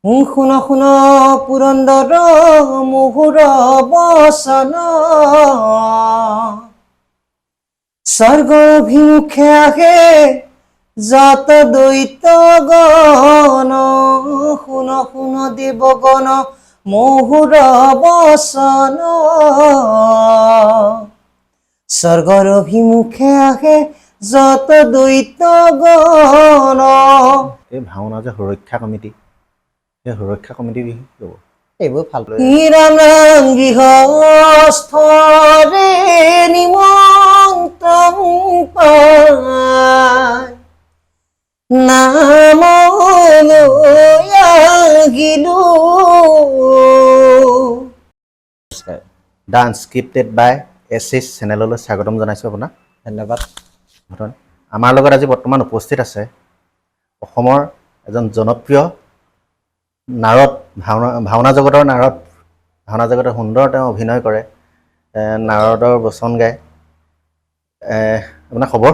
শুন শুন পুৰন্দৰ মুহুৰ বচন স্বৰ্গৰ অভিমুখে আহে জাত দৈত্য গণ শুন শুন দেৱগণ মুহুৰ বচন স্বৰ্গৰ অভিমুখে আহে জাত দৈত্য গণ। এই ভাওনা যে সুৰক্ষা কমিটি, এই সুৰক্ষা কমিটি কি ক'ব? এইবোৰ ভাল নিৰানাম গৃহস্থৰে নিমন্ত্ৰণ পায় নামলৈ আহিলো। দ্য আনস্ক্ৰিপ্টেড বাই এছ চেনেললৈ স্বাগতম জনাইছোঁ আপোনাক। ধন্যবাদ। আমাৰ লগত আজি বৰ্তমান উপস্থিত আছে অসমৰ এজন জনপ্ৰিয় নাৰদ, ভাওনা জগতৰ নাৰদ, ভাওনা জগতৰ সুন্দৰ তেওঁ অভিনয় কৰে, নাৰদৰ বচন গায়। আপোনাৰ খবৰ?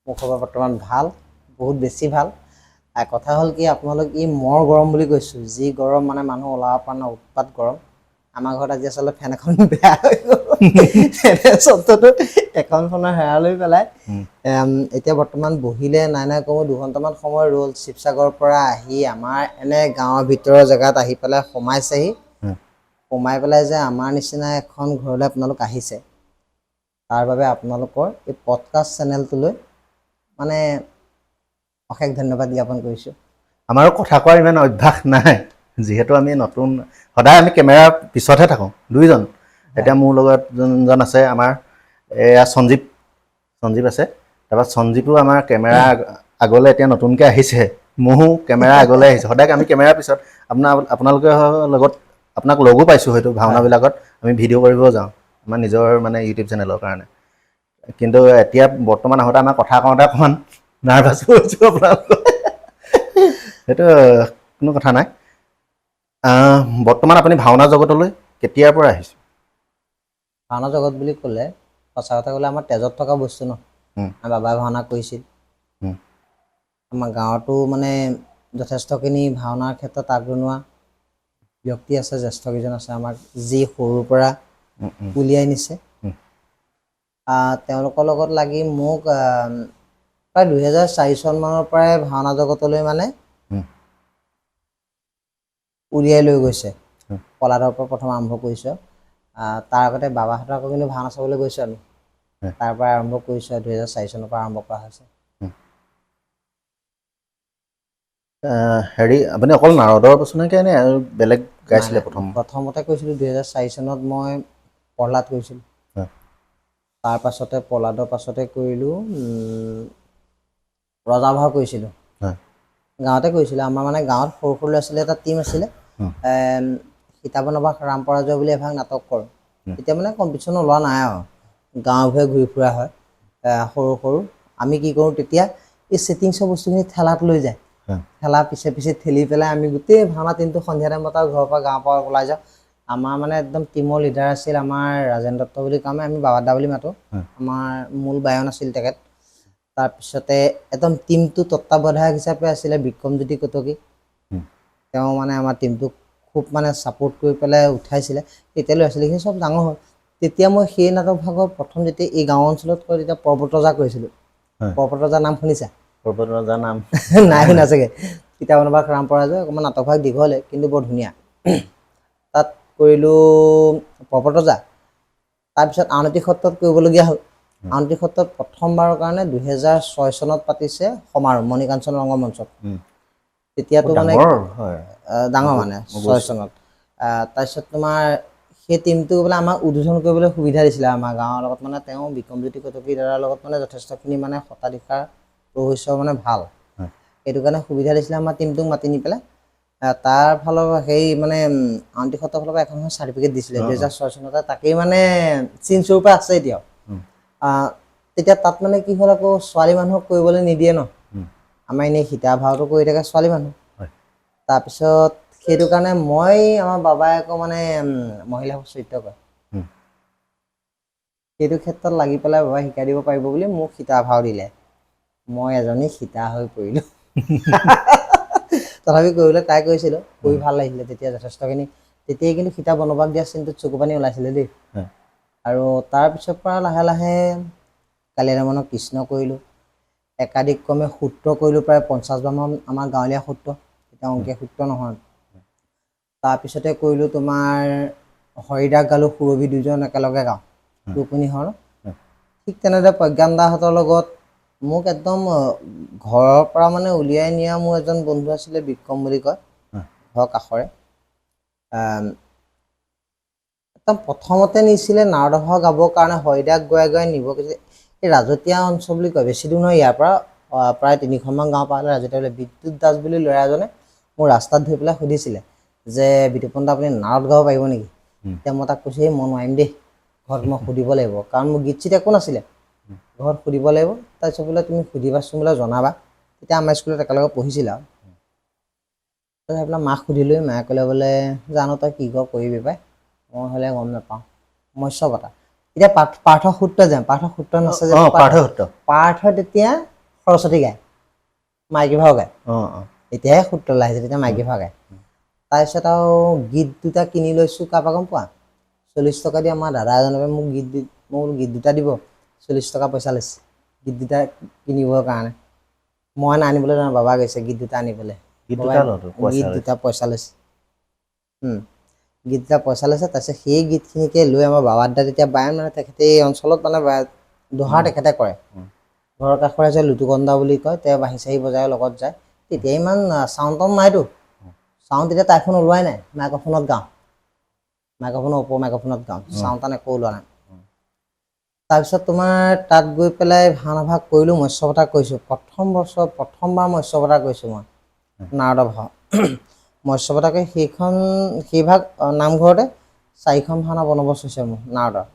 মোৰ খবৰ বৰ্তমান ভাল, বহুত বেছি ভাল। কথা হ'ল কি, আপোনালোক ই মৰ গৰম বুলি কৈছোঁ, যি গৰম মানে মানুহ ওলাব পৰা নাই, উৎপাত গৰম। আমাৰ ঘৰত আজি আচলতে ফেন এখন বেয়া হৈ গ'ল, চবটো এখন ফেনৰ হেৰা লৈ পেলাই এতিয়া বৰ্তমান বহিলে নাই কমেও 2 ঘণ্টামান সময় ৰ'ল। শিৱসাগৰৰ পৰা আহি আমাৰ এনে গাঁৱৰ ভিতৰৰ জেগাত আহি পেলাই সোমাইছেহি। সোমাই পেলাই যে আমাৰ নিচিনা এখন ঘৰলৈ আপোনালোক আহিছে, তাৰ বাবে আপোনালোকৰ এই পডকাষ্ট চেনেলটোলৈ মানে অশেষ ধন্যবাদ জ্ঞাপন কৰিছোঁ। আমাৰো কথা কোৱাৰ ইমান অভ্যাস নাই, যিহেতু আমি নতুন, সদায় আমি কেমেৰাৰ পিছতহে থাকোঁ দুইজন। এতিয়া মোৰ লগত যোনজন আছে আমাৰ এয়া সঞ্জীৱ আছে, তাৰপৰা সঞ্জীৱো আমাৰ কেমেৰা আগলৈ এতিয়া নতুনকৈ আহিছে, ময়ো কেমেৰা আগলৈ আহিছে। সদায় আমি কেমেৰাৰ পিছত আপোনালোকৰ লগত আপোনাক লগো পাইছোঁ হয়তো ভাওনাবিলাকত, আমি ভিডিঅ' কৰিব যাওঁ আমাৰ নিজৰ মানে ইউটিউব চেনেলৰ কাৰণে। কিন্তু এতিয়া বৰ্তমান আহোঁতে আমাৰ কথা কওঁতে অকণমান নাৰ্ভাছ হৈছোঁ আপোনালোকৰ, সেইটো কোনো কথা নাই। বৰ্তমান আপুনি ভাওনা জগতলৈ কেতিয়াৰ পৰা আহিছে? ভাওনা জগত বুলি ক'লে সঁচা কথা ক'লে আমাৰ তেজত থকা বস্তু ন। আমাৰ বাবাই ভাওনা কৰিছিল, আমাৰ গাঁৱতো মানে যথেষ্টখিনি ভাওনাৰ ক্ষেত্ৰত আগৰণুৱা ব্যক্তি আছে, জ্যেষ্ঠকেইজন আছে আমাক যি সৰুৰ পৰা উলিয়াই নিছে। তেওঁলোকৰ লগত লাগি মোক প্ৰায় 2004 চনমানৰ পৰাই ভাওনা জগতলৈ মানে উলিয়াই লৈ গৈছে। পলাডৰ পৰা প্ৰথম আৰম্ভ কৰিছোঁ, তাৰ আগতে বাবাহঁতৰ আকৌ কিন্তু ভাওনা চাবলৈ গৈছোঁ আমি, তাৰ পৰা আৰম্ভ কৰিছোঁ। 2004 চনৰ পৰা আৰম্ভ কৰা হৈছে। হেৰি, আপুনি অকল নাৰদৰ বচনকে নে আৰু বেলেগ গাইছিলে? প্ৰথমতে কৈছিলোঁ 2004 চনত মই প্ৰহ্লাদ কৰিছিলোঁ, তাৰ পাছতে প্ৰহ্লাদৰ পাছতে কৰিলোঁ ৰজাভাও কৰিছিলোঁ, গাঁৱতে কৰিছিলোঁ। আমাৰ মানে গাঁৱত সৰু সৰু ল'ৰা ছোৱালী এটা টীম আছিলে, সীতাবনবাস ৰাম পৰাজয় বুলি এভাগ নাটক কৰোঁ। এতিয়া মানে কম্পিটিশ্যন ওলোৱা নাই আৰু, গাঁৱে ঘূৰি ফুৰা হয় সৰু সৰু। আমি কি কৰোঁ তেতিয়া, এই ছেটিংছৰ বস্তুখিনি ঠেলাত লৈ যায়, ঠেলা পিছে পিছে ঠেলি পেলাই আমি গোটেই ভাওনা টিমটো সন্ধিয়া টাইমত আৰু ঘৰৰ পৰা গাঁৱৰ পৰা ওলাই যাওঁ। আমাৰ মানে একদম টিমৰ লিডাৰ আছিল আমাৰ ৰাজেন দত্ত বুলি কওঁ, আমি বাবাদা বুলি মাতোঁ, আমাৰ মূল বায়ন আছিল তেখেত। তাৰপিছতে একদম টিমটো তত্ত্বাৱধায়ক হিচাপে আছিলে বিক্ৰমজ্যোতি কটকী, তেওঁ মানে আমাৰ টিমটোক খুব মানে ছাপোৰ্ট কৰি পেলাই উঠাইছিলে। তেতিয়া ল'ৰা ছোৱালীখিনি চব ডাঙৰ হ'ল। তেতিয়া মই সেই নাটক ভাগত প্ৰথম যেতিয়া এই গাঁও অঞ্চলত কয় তেতিয়া পৰ্বত ৰজা কৰিছিলোঁ। পৰ্বত ৰজাৰ নাম শুনিছা? পৰ্বত ৰজাৰ নাম নাই শুনা চাগে। সীতাবনবাস ৰাম পৰাজয় অকণমান নাটক ভাগ দীঘলে কিন্তু বৰ ধুনীয়া। তাত কৰিলোঁ পৰ্বত ৰজা। তাৰপিছত আউনীআটী সত্ৰত কৰিবলগীয়া হ'ল। আউনীআটী সত্ৰত প্ৰথমবাৰৰ কাৰণে 2006 চনত পাতিছে সমাৰোহ মণিকাঞ্চন ৰংগমঞ্চত। তেতিয়াতো মানে ডাঙৰ মানে 6 চনত। তাৰপিছত তোমাৰ সেই টিমটো বোলে আমাক উদ্বোধন কৰিবলৈ সুবিধা দিছিলে আমাৰ গাঁৱৰ লগত, মানে তেওঁ বিক্ৰমজ্যোতি কটকী দাদাৰ লগত মানে যথেষ্টখিনি মানে সত্ৰাধিকাৰ ৰহস্য মানে ভাল, সেইটো কাৰণে সুবিধা দিছিলে আমাৰ টিমটোক মাতি নি পেলাই। তাৰ ফালৰ সেই মানে আউনীআটী সত্ৰৰ ফালৰ পৰা এখন চাৰ্টিফিকেট দিছিলে 2006 চনতে, তাকেই মানে চিন স্বৰূপে আছে এতিয়াও। তেতিয়া তাত মানে কি হ'ল, আকৌ ছোৱালী মানুহক কৰিবলৈ নিদিয়ে ন। আমাৰ এনেই সীতা ভাওটো কৰি থাকে ছোৱালী মানুহ। তাৰপিছত সেইটো কাৰণে আমাৰ বাবাই আকৌ মানে মহিলা চৰিত্ৰ কৰে, সেইটো ক্ষেত্ৰত লাগি পেলাই বাবাই শিকাই দিব পাৰিব বুলি মোক সীতা ভাও দিলে। মই এজনী সীতা হৈ পৰিলোঁ। তথাপি কৰিবলৈ ট্ৰাই কৰিছিলোঁ, কৰি ভাল লাগিছিলে তেতিয়া যথেষ্টখিনি। তেতিয়াই কিন্তু সীতা বনবাস দিয়া চিনটোত চকু পানী ওলাইছিলে দেই। আৰু তাৰপিছৰ পৰা লাহে লাহে কালিৰামনত কৃষ্ণ কৰিলোঁ, একাদিক্ৰমে সূত্ৰ কৰিলোঁ প্ৰায় 50 বাৰমান আমাৰ গাঁৱলীয়া সূত্ৰ, এতিয়া অংকীয়া সূত্ৰ নহয়। তাৰপিছতে কৰিলোঁ তোমাৰ হৰিদাস গালোঁ, সুৰভি দুজন একেলগে গাওঁ ৰুক্মিণী হৰ। ঠিক তেনেদৰে প্ৰজ্ঞান দাহঁতৰ লগত মোক একদম ঘৰৰ পৰা মানে উলিয়াই নিয়া মোৰ এজন বন্ধু আছিলে, বিক্ৰম বুলি কয়, ঘৰৰ কাষৰে। একদম প্ৰথমতে নিছিলে নাৰদ ভাও গাবৰ কাৰণে হৰিদাস গোৱাই নিব গৈছে। এই ৰাজতীয়া অঞ্চল বুলি কয়, বেছি দূৰ নহয় ইয়াৰ পৰা, প্ৰায় 300মান গাঁও পাৰ হ'লে ৰাজতীয়া বোলে। বিদ্যুৎ দাস বুলি ল'ৰা এজনে মোৰ ৰাস্তাত ধৰি পেলাই সুধিছিলে যে বিতুপন দা আপুনি নাৰদ গাব পাৰিব নেকি? এতিয়া মই তাক কৈছোঁ, মই নোৱাৰিম দেই, ঘৰত মই সুধিব লাগিব, কাৰণ মোৰ গীত চিত একো নাছিলে, ঘৰত সুধিব লাগিব। তাৰপিছত বোলে তুমি সুধিবাচোন বোলে জনাবা, তেতিয়া আমাৰ স্কুলত একেলগে পঢ়িছিল আৰু। তাৰপিছত সেইবিলাক মাক সুধিলোঁ, মায়ে ক'লে বোলে জানো তই কি কৰ কৰিবি পাই, মই হ'লে গম নাপাওঁ। মৎস্যকথা এতিয়া পাৰ্থ সূত্ৰ যে পাৰ্থ সূত্ৰ নাছে যে পাৰ্থ তেতিয়া সৰস্বতী গায়, মাইকী ভাও গায়। এতিয়াহে সূত্ৰ ওলাইছে, তেতিয়া মাইকী ভাও গায়। তাৰপিছত আৰু গীত দুটা কিনি লৈছোঁ, কাৰোবাৰ গম পোৱা 40 টকা দি আমাৰ দাদা এজনে মোক গীত দুটা দিব, 40 টকা পইচা লৈছে গীত দুটা কিনিবৰ কাৰণে। মই নানিবলৈ জানো, বাবা গৈছে গীত দুটা আনিবলৈ, গীত দুটা পইচা লৈছে। গীত দুটা পইচা লৈছে। তাৰপিছত সেই গীতখিনিকে লৈ আমাৰ বাবাৰ দা তেতিয়া বায়ন, মানে তেখেতে এই অঞ্চলত মানে দোহাৰ তেখেতে কৰে। ঘৰৰ কাষৰে আছে লুটুকন্দা বুলি কয়, তেওঁ বাঁহী চাহী বজাই লগত যায়। তেতিয়া ইমান চাউণ্ড টাউণ্ড নাইতো, চাউণ্ড তেতিয়া টাইফোন ওলোৱাই নাই, মাইক্ৰফোনত গাওঁ, মাইক্ৰফোনৰ ওপৰ মাইক্ৰফোনত গাওঁ, চাউণ্ড টাউণ্ড একো ওলোৱা নাই। তাৰপিছত তোমাৰ তাত গৈ পেলাই ভাওনা ভাগ কৰিলোঁ, মৎস্যবতাৰ কৰিছোঁ। প্ৰথমবাৰ মৎস্যবতাৰ কৰিছোঁ মই, নাৰদৰ ভাও। মৎস্যবতাকে সেই ভাগ নামঘৰতে 4খন ভাওনা বন্দবস্ত হৈছে মোৰ নাৰদৰ।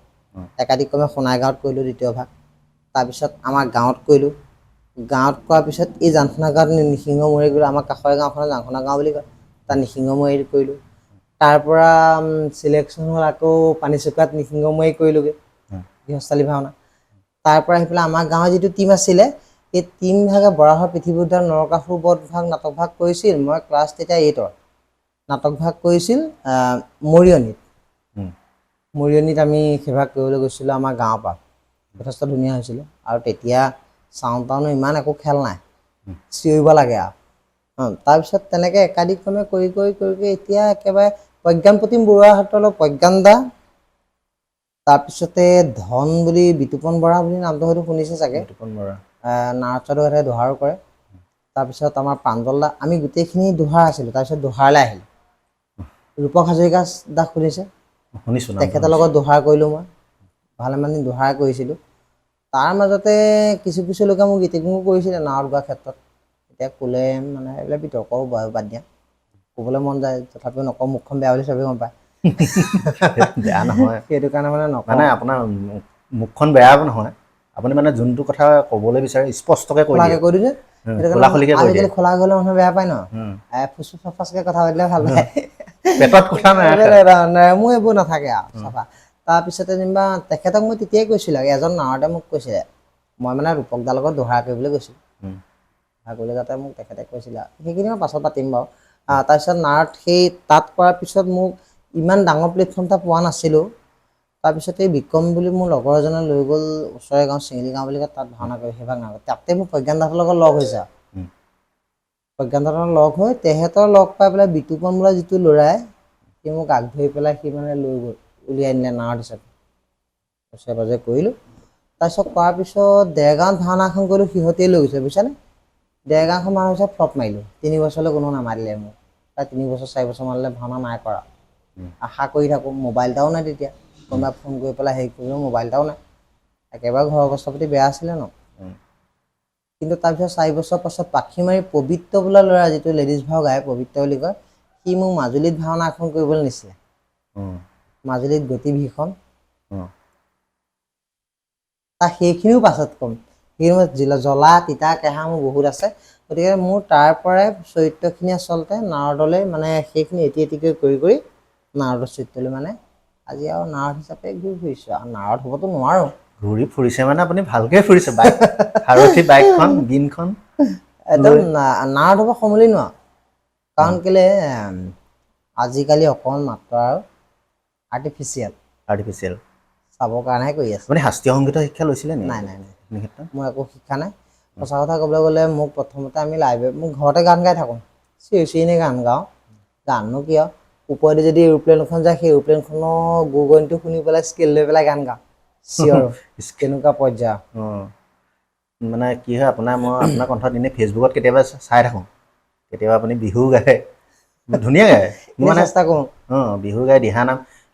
একাদিক্ৰমে সোণাইগাঁৱত কৰিলোঁ দ্বিতীয় ভাগ, তাৰপিছত আমাৰ গাঁৱত কৰিলোঁ। গাঁৱত কৰাৰ পিছত এই জানখোনা গাঁৱত নিসিংহমুৰি কৰিলোঁ, আমাৰ কাষৰে গাঁওখনত জানখোনা গাঁও বুলি কয়, তাত নিসিংহমুৰিত কৰিলোঁ। তাৰপৰা চিলেকশ্যন হ'ল আকৌ পানীচুকাত নিসিংহমুৰি কৰিলোঁগৈ গৃহস্থালী ভাওনা। তাৰপৰা আহি পেলাই আমাৰ গাঁৱৰ যিটো টীম আছিলে, সেই টীম ভাগে বৰাহৰ পৃথিৱীউদ্ধাৰ নৰকাসুৰ বধ ভাগ নাটক ভাগ কৰিছিল। মই ক্লাছ তেতিয়া 8ৰ নাটক ভাগ কৰিছিল মৰিয়নিত আমি সেইভাগ কৰিবলৈ গৈছিলোঁ আমাৰ গাঁৱৰ পৰা, যথেষ্ট ধুনীয়া হৈছিলে। আৰু তেতিয়া চাউণ্ড টাউনো ইমান একো খেল নাই, চিঞৰিব লাগে আৰু। তাৰপিছত তেনেকৈ একাদিক্ৰমে কৰি এতিয়া একেবাৰে প্ৰজ্ঞানপ্ৰতিম বৰুৱাহঁতৰ লগত প্ৰজ্ঞান দা, তাৰপিছতে ধন বুলি বিতুপন বৰা বুলি নামটো হয়তো শুনিছে চাগে, নাৰদ দোহাৰো কৰে। তাৰপিছত আমাৰ প্ৰাঞ্জল দা, আমি গোটেইখিনি দোহাৰ আছিলোঁ। তাৰপিছত দোহাৰলৈ আহিলোঁ। ৰূপক হাজৰিকা দাক শুনিছে, তেখেতৰ লগত দোহাৰ কৰিলোঁ মই, ভালেমান দিন দোহাৰ কৰিছিলোঁ। তাৰ মাজতে কিছু লোকে মোক গীতিকো কৰিছিলে নাৱত গোৱাৰ ক্ষেত্ৰত। এতিয়া ক'লে মানে এইবিলাক বিতৰ্কও বাদ দিয়া, ক'বলৈ মন যায়, তথাপিও নকওঁ, মুখখন বেয়া বুলি চবেই গম পায়। বেয়া নহয়, সেইটো কাৰণে মানে নকওঁ। মানে আপোনাৰ মুখখন বেয়া নহয়, আপুনি মানে যোনটো কথা ক'বলৈ বিচাৰে স্পষ্টকৈ কৈ দিয়ে। কৈ দিওঁ যে আজিকালি খোলা গ'লে মানুহে বেয়া পায় ন, ফুচফুচকে কথা পাতিলে ভাল পায়, পেটত কথা মোৰ এইবোৰ নাথাকে আৰু চাফা। তাৰপিছতে যেনিবা তেখেতক মই তেতিয়াই কৈছিলোঁ, এজন নাৱতে মোক কৈছিলে, মই মানে ৰূপক দাৰ লগত দোহাৰ কৰিবলৈ গৈছিলোঁ, দোহাৰ কৰিবলৈ যাতে মোক তেখেতে কৈছিলে, সেইখিনি মই পাছত পাতিম বাৰু। তাৰপিছত নাৱত সেই তাত কৰাৰ পিছত মোক ইমান ডাঙৰ প্লেটফৰ্ম এটা পোৱা নাছিলোঁ। তাৰপিছতে এই বিক্ৰম বুলি মোৰ লগৰ এজনে লৈ গ'ল ওচৰে গাঁও চেঙেলী গাঁও বুলি কয়, তাত ভাওনা কৰি সেইভাগ নাগত, তাতে মোৰ প্ৰজ্ঞান দাহঁতৰ লগত লগ হৈছে আৰু। প্ৰজ্ঞান দাহঁতৰ লগ হৈ তেহেঁতৰ লগ পাই পেলাই বিতুপন বোলা যিটো ল'ৰাই, সি মোক আগ ধৰি পেলাই সি মানে লৈ গ'ল, উলিয়াই নিলে নাৱত হিচাপে, ওচৰে পাজৰে কৰিলোঁ। তাৰপিছত কৰাৰ পিছত দেৰগাঁৱত ভাওনা এখন কৰিলোঁ, সিহঁতেই লৈ গৈছে বুজিছানে। দেৰগাঁওখন ভাওনা পিছত ফ্লপ মাৰিলোঁ, 3 বছৰলৈ কোনো নামাতিলে মোক, প্ৰায় 3 বছৰ 4 বছৰ মানলৈ ভাওনা নাই কৰা। আশা কৰি থাকোঁ, মোবাইল এটাও নাই তেতিয়া, কোনোবাই ফোন কৰি পেলাই হেৰি কৰিলেও মোবাইল এটাও নাই, একেবাৰে ঘৰৰ অৱস্থা পাতি বেয়া আছিলে ন। কিন্তু তাৰপিছত 4 বছৰ পাছত পাখিমাৰি পবিত্ৰ বোলা ল'ৰা, যিটো লেডিজ ভাও গায়, পবিত্ৰ বুলি কয়, সি মোক মাজুলীত ভাওনা এখন কৰিবলৈ নিছিলে, মাজুলীত গতিভীষণ। সেইখিনিও পাছত ক'ম, সেইখিনি জ্বলা তিতা কেঁহা মোৰ বহুত আছে। গতিকে মোৰ তাৰ পৰাই চৰিত্ৰখিনি আচলতে নাৰদলৈ মানে সেইখিনি এটি কৰি নাৰদৰ চৰিত্ৰলৈ মানে আজি আৰু নাৰদ হিচাপে ঘূৰি ফুৰিছোঁ আৰু। নাৰদ হ'বতো নোৱাৰোঁ, ঘূৰি ফুৰিছে মানে আপুনি ভালকে ফুৰিছে, সাৰথি বাইকখন গিনখন একদম নাৰদ হ'ব সমলি নোৱাৰো। কাৰণ কেলে আজিকালি অকল মাত্ৰ আৰু আৰ্টিফিচিয়েল চাবৰ কাৰণেহে কৰি আছে। আপুনি শাস্ত্ৰীয় সংগীতৰ শিক্ষা লৈছিলে নেকি? নাই মই একো শিক্ষা নাই। সঁচা কথা ক'বলৈ গ'লে মোক প্ৰথমতে আমি মোক ঘৰতে গান গাই থাকোঁ, চিঞৰি চিঞৰি গান গাওঁ। গাননো কিয়, ওপৰেদি যদি এৰোপ্লেন এখন যায় সেই এৰোপ্লেনখনৰ গুগনিটো শুনি পেলাই স্কেল লৈ পেলাই গান গাওঁ, চিঞৰ তেনেকুৱা পৰ্যায়। মানে কি হয়, আপোনাৰ কণ্ঠত এনেই ফেচবুকত কেতিয়াবা চাই থাকোঁ, কেতিয়াবা আপুনি বিহু গায়, ধুনীয়া গায়। মই চেষ্টা কৰোঁ। বিহু গায়,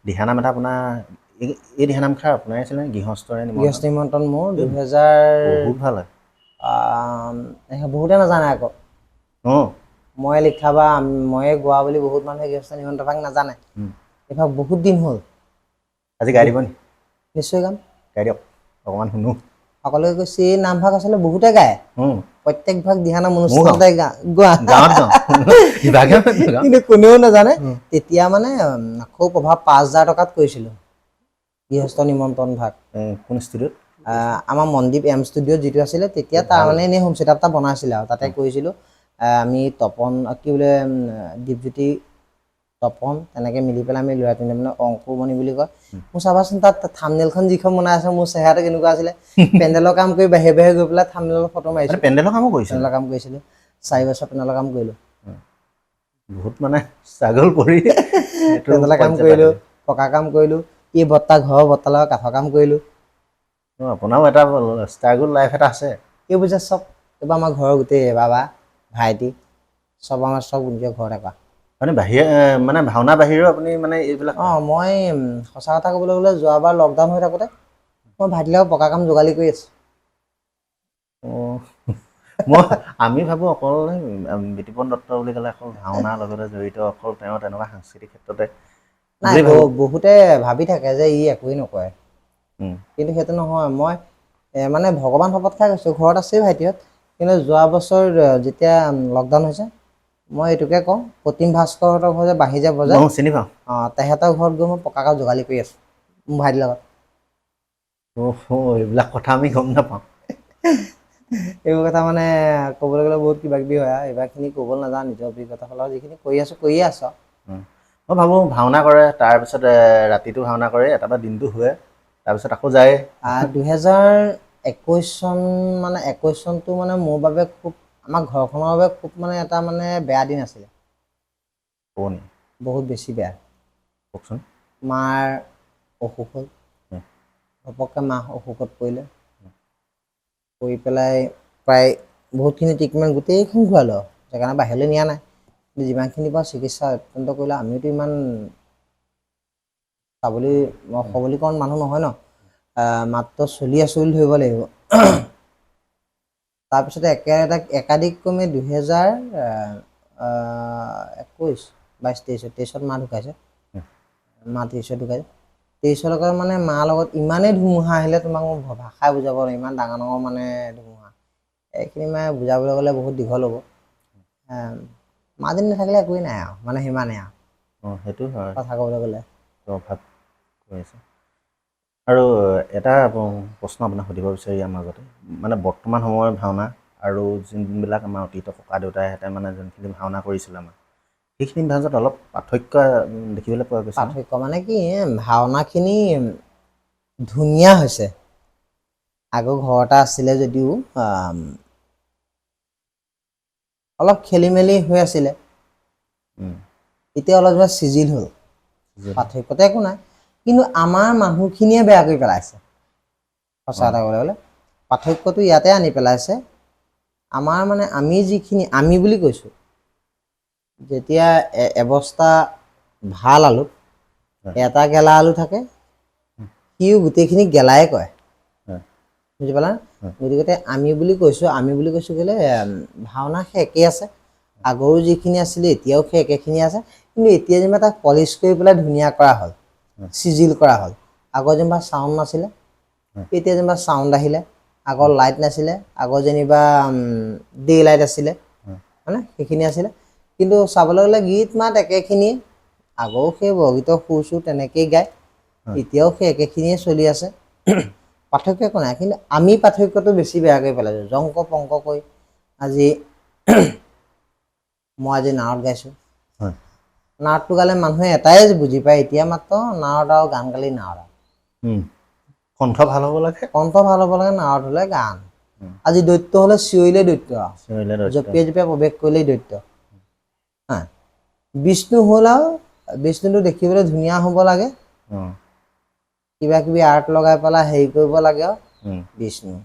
দিহানাম এটা আপোনাৰ এই দিহানামষাৰ আপোনাৰে আছিলে নে গৃহস্থৰে গৃহস্থ নিমন্ত্ৰণ মোৰ 2000 বহুত ভাল হয়। বহুতে নাজানে আকৌ মই লিখা বা ময়ে গোৱা বুলি বহুত মানুহে গৃহস্থ নিমন্ত্ৰণ ভাগ নাজানে। এইভাগ বহুত দিন হ'ল। আজি গাই দিব নি? নিশ্চয় গাম। গাই দিয়ক অকণমান শুনো। সকলোৱে কৈছে এই নামভাগ আচলতে বহুতে গায়, প্ৰত্যেক ভাগ দিহানাম অনুষ্ঠানতে গোৱা কিন্তু কোনেও নাজানে। তেতিয়া মানে আকৌ প্ৰভাৱ 5000 টকাত কৰিছিলোঁ গৃহস্থ নিমন্ত্ৰণ ভাগ। কোন ষ্টুডিঅ'ত? আমাৰ মনদ্বীপ এম ষ্টুডিঅ'ত যিটো আছিলে তেতিয়া তাৰ মানে এনেই হোম ছেটআপ এটা বনাইছিলে আৰু তাতে কৰিছিলোঁ। আমি তপন কি বোলে দীপজ্যোতি তপন তেনেকৈ মিলি পেলাই আমি ল'ৰা তিনিটা মানে অংকুৰমণি বুলি কয়। মোৰ চাবাচোন তাত থাম্বনেইলখন যিখন বনাই আছে মোৰ চেহেৰাটো কেনেকুৱা আছিলে। পেণ্ডেলৰ কাম কৰি বাহিৰে বাহিৰে গৈ পেলাই থাম্বনেইলৰ ফটো মাৰিছিলোঁ। পেণ্ডেলৰ কামো কৰিছিলোঁ। 4 বছৰ পেণ্ডেলৰ কাম কৰিলোঁ। বহুত মানে ষ্ট্ৰাগল কৰি পেণ্ডেলৰ কাম কৰিলোঁ, পকা কাম কৰিলোঁ, এই বৰ্তা ঘৰৰ বৰ্তাৰ লগত কাঠৰ কাম কৰিলোঁ। আপোনাৰো এটা ষ্ট্ৰাগল লাইফ এটা আছে। এইবোৰ যে চব এইবাৰ আমাৰ ঘৰৰ গোটেই বাবা ভাইটি চব আমাৰ চব নিজৰ ঘৰতে কৰা। মানে মানে ভাওনা বাহিৰেও আপুনি মানে এইবিলাক? মই সঁচা কথা ক'বলৈ গ'লে যোৱাবাৰ লকডাউন হৈ থাকোঁতে মই ভাইটিৰ লগত পকা কাম যোগালি কৰি আছোঁ। আমি ভাবোঁ অকল বিতোপন দত্ত বুলি ক'লে অকল ভাওনাৰ লগতে জড়িত, অকল তেওঁ তেনেকুৱা সাংস্কৃতিক ক্ষেত্ৰতে। নাই, বহুতে ভাবি থাকে যে ই একোৱেই নকৰে, কিন্তু সেইটো নহয়। মই মানে ভগৱান শপত খাই কৈছোঁ, ঘৰত আছেই ভাইটিহঁত, কিন্তু যোৱা বছৰ যেতিয়া লকডাউন হৈছে মই এইটোকে কওঁ, প্ৰতিম ভাস্কৰহঁতৰ ঘৰ যে বাঁহী যে বজায়, চিনি পাওঁ। তেহেঁতৰ ঘৰত গৈ মই পকা কাম যোগালি কৰি আছোঁ মোৰ ভাইটিৰ লগত। এইবিলাক কথা আমি গম নাপাওঁ। এইবোৰ কথা মানে ক'বলৈ গ'লে বহুত কিবা কিবি হয় আৰু এইবাৰখিনি ক'বলৈ নাযাওঁ। নিজৰ অভিজ্ঞতাৰ ফালৰ যিখিনি কৰিয়ে আছোঁ। মই ভাবোঁ ভাওনা কৰে, তাৰপিছত ৰাতিটো ভাওনা কৰে, তাৰপৰা দিনটো শুৱে, তাৰপিছত আকৌ যায়। 2021 চন মানে 21 চনটো মানে মোৰ বাবে খুব, আমাৰ ঘৰখনৰ বাবে খুব মানে এটা মানে বেয়া দিন আছিলে। বহুত বেছি বেয়া। কওকচোন। মাৰ অসুখ হ'ল, ঘপককৈ মা অসুখত পৰিলে, পৰি পেলাই প্ৰায় বহুতখিনি ট্ৰিটমেণ্ট গোটেইখন ঘূৰালোঁ আৰু সেইকাৰণে বাহিৰলৈ নিয়া নাই। যিমানখিনি পাৰোঁ চিকিৎসা অত্যন্ত কৰিলে। আমিতো ইমান সবলীকৰণ মানুহ নহয় ন, মাত্ৰ চলি আছোঁ বুলি ধৰিব লাগিব। তাৰপিছতে একাদিক্ৰমে 2021, 22, 23ত মা ঢুকাইছে। মা 23ত ঢুকাইছে। 23লৈকে মানে মাৰ লগত ইমানেই ধুমুহা আহিলে তোমাক মই ভাষাই বুজাব নোৱাৰিম, ইমান ডাঙৰ ডাঙৰ মানে ধুমুহা। এইখিনি মানে বুজাবলৈ গ'লে বহুত দীঘল হ'ব। মাজনী নাথাকিলে একোৱেই নাই আৰু মানে সিমানেই আৰু। সেইটো হয় কথা ক'বলৈ গ'লে প্ৰভাৱ কৰিছে। আৰু এটা প্ৰশ্ন আপোনাক সুধিব বিচাৰি ইয়াৰ মাজতে, মানে বৰ্তমান সময়ৰ ভাওনা আৰু যোনবিলাক আমাৰ অতীতৰ ককা দেউতাইহঁতে মানে যোনখিনি ভাওনা কৰিছিলে আমাৰ, সেইখিনি মাজত অলপ পাৰ্থক্য দেখিবলৈ পোৱা গৈছে। পাৰ্থক্য মানে কি, ভাওনাখিনি ধুনীয়া হৈছে। আগৰ ঘৰ এটা আছিলে যদিও অলপ খেলি মেলি হৈ আছিলে, এতিয়া অলপ যেনিবা চিজিল হ'ল। পাৰ্থক্যতে একো নাই, কিন্তু আমাৰ মানুহখিনিয়ে বেয়া কৰি পেলাইছে। সঁচা কথা ক'বলৈ গ'লে পাৰ্থক্যটো ইয়াতে আনি পেলাইছে। আমাৰ মানে আমি বুলি কৈছোঁ, যেতিয়া এবস্তা ভাল আলুত এটা গেলা আলু থাকে, সিও গোটেইখিনি গেলাই কয়। বুজি পালা? গতিকে আমি বুলি কৈছোঁ কেলে ভাওনা সেই একেই আছে। আগৰো যিখিনি আছিলে এতিয়াও সেই একেখিনি আছে, কিন্তু এতিয়া যেনিবা তাক পলিচ কৰি পেলাই ধুনীয়া কৰা হ'ল, চিজিল কৰা হ'ল। আগৰ যেনিবা চাউণ্ড নাছিলে, এতিয়া যেনিবা চাউণ্ড আহিলে। আগৰ লাইট নাছিলে, আগৰ যেনিবা ডে লাইট আছিলে, হয়নে? সেইখিনি আছিলে, কিন্তু চাবলৈ গ'লে গীত মাত একেখিনিয়ে। আগৰো সেই বৰগীতৰ সুৰ চুৰ তেনেকেই গায়, এতিয়াও সেই একেখিনিয়ে চলি আছে। পাৰ্থক্য একো নাই, কিন্তু আমি পাৰ্থক্যটো বেছি বেয়া কৰি পেলাইছোঁ। জংক পংক কৰি আজি মই আজি নাৱত গাইছোঁ। হয় নাৱতটো গালে মানুহে এটাই বুজি পায় এতিয়া মাত্ৰ নাৱত আৰু গান গালি নাৱত কণ্ঠ ভাল হ'ব লাগে কণ্ঠ ভাল হ'ব লাগে নাৱত হ'লে গান উম। আজি দৈত্য হ'লে চিঞৰিলে দৈত্য চিঞৰিলে দৈত্য। জঁপিয়াই জঁপিয়াই প্ৰৱেশ কৰিলেই দৈত্য হা বিষ্ণু হ'ল আৰু বিষ্ণুটো দেখিবলৈ ধুনীয়া হ'ব লাগে অঁ কিবা কিবি আৰ্ট লগাই পেলাই হেৰি কৰিব লাগে আৰু বিষ্ণু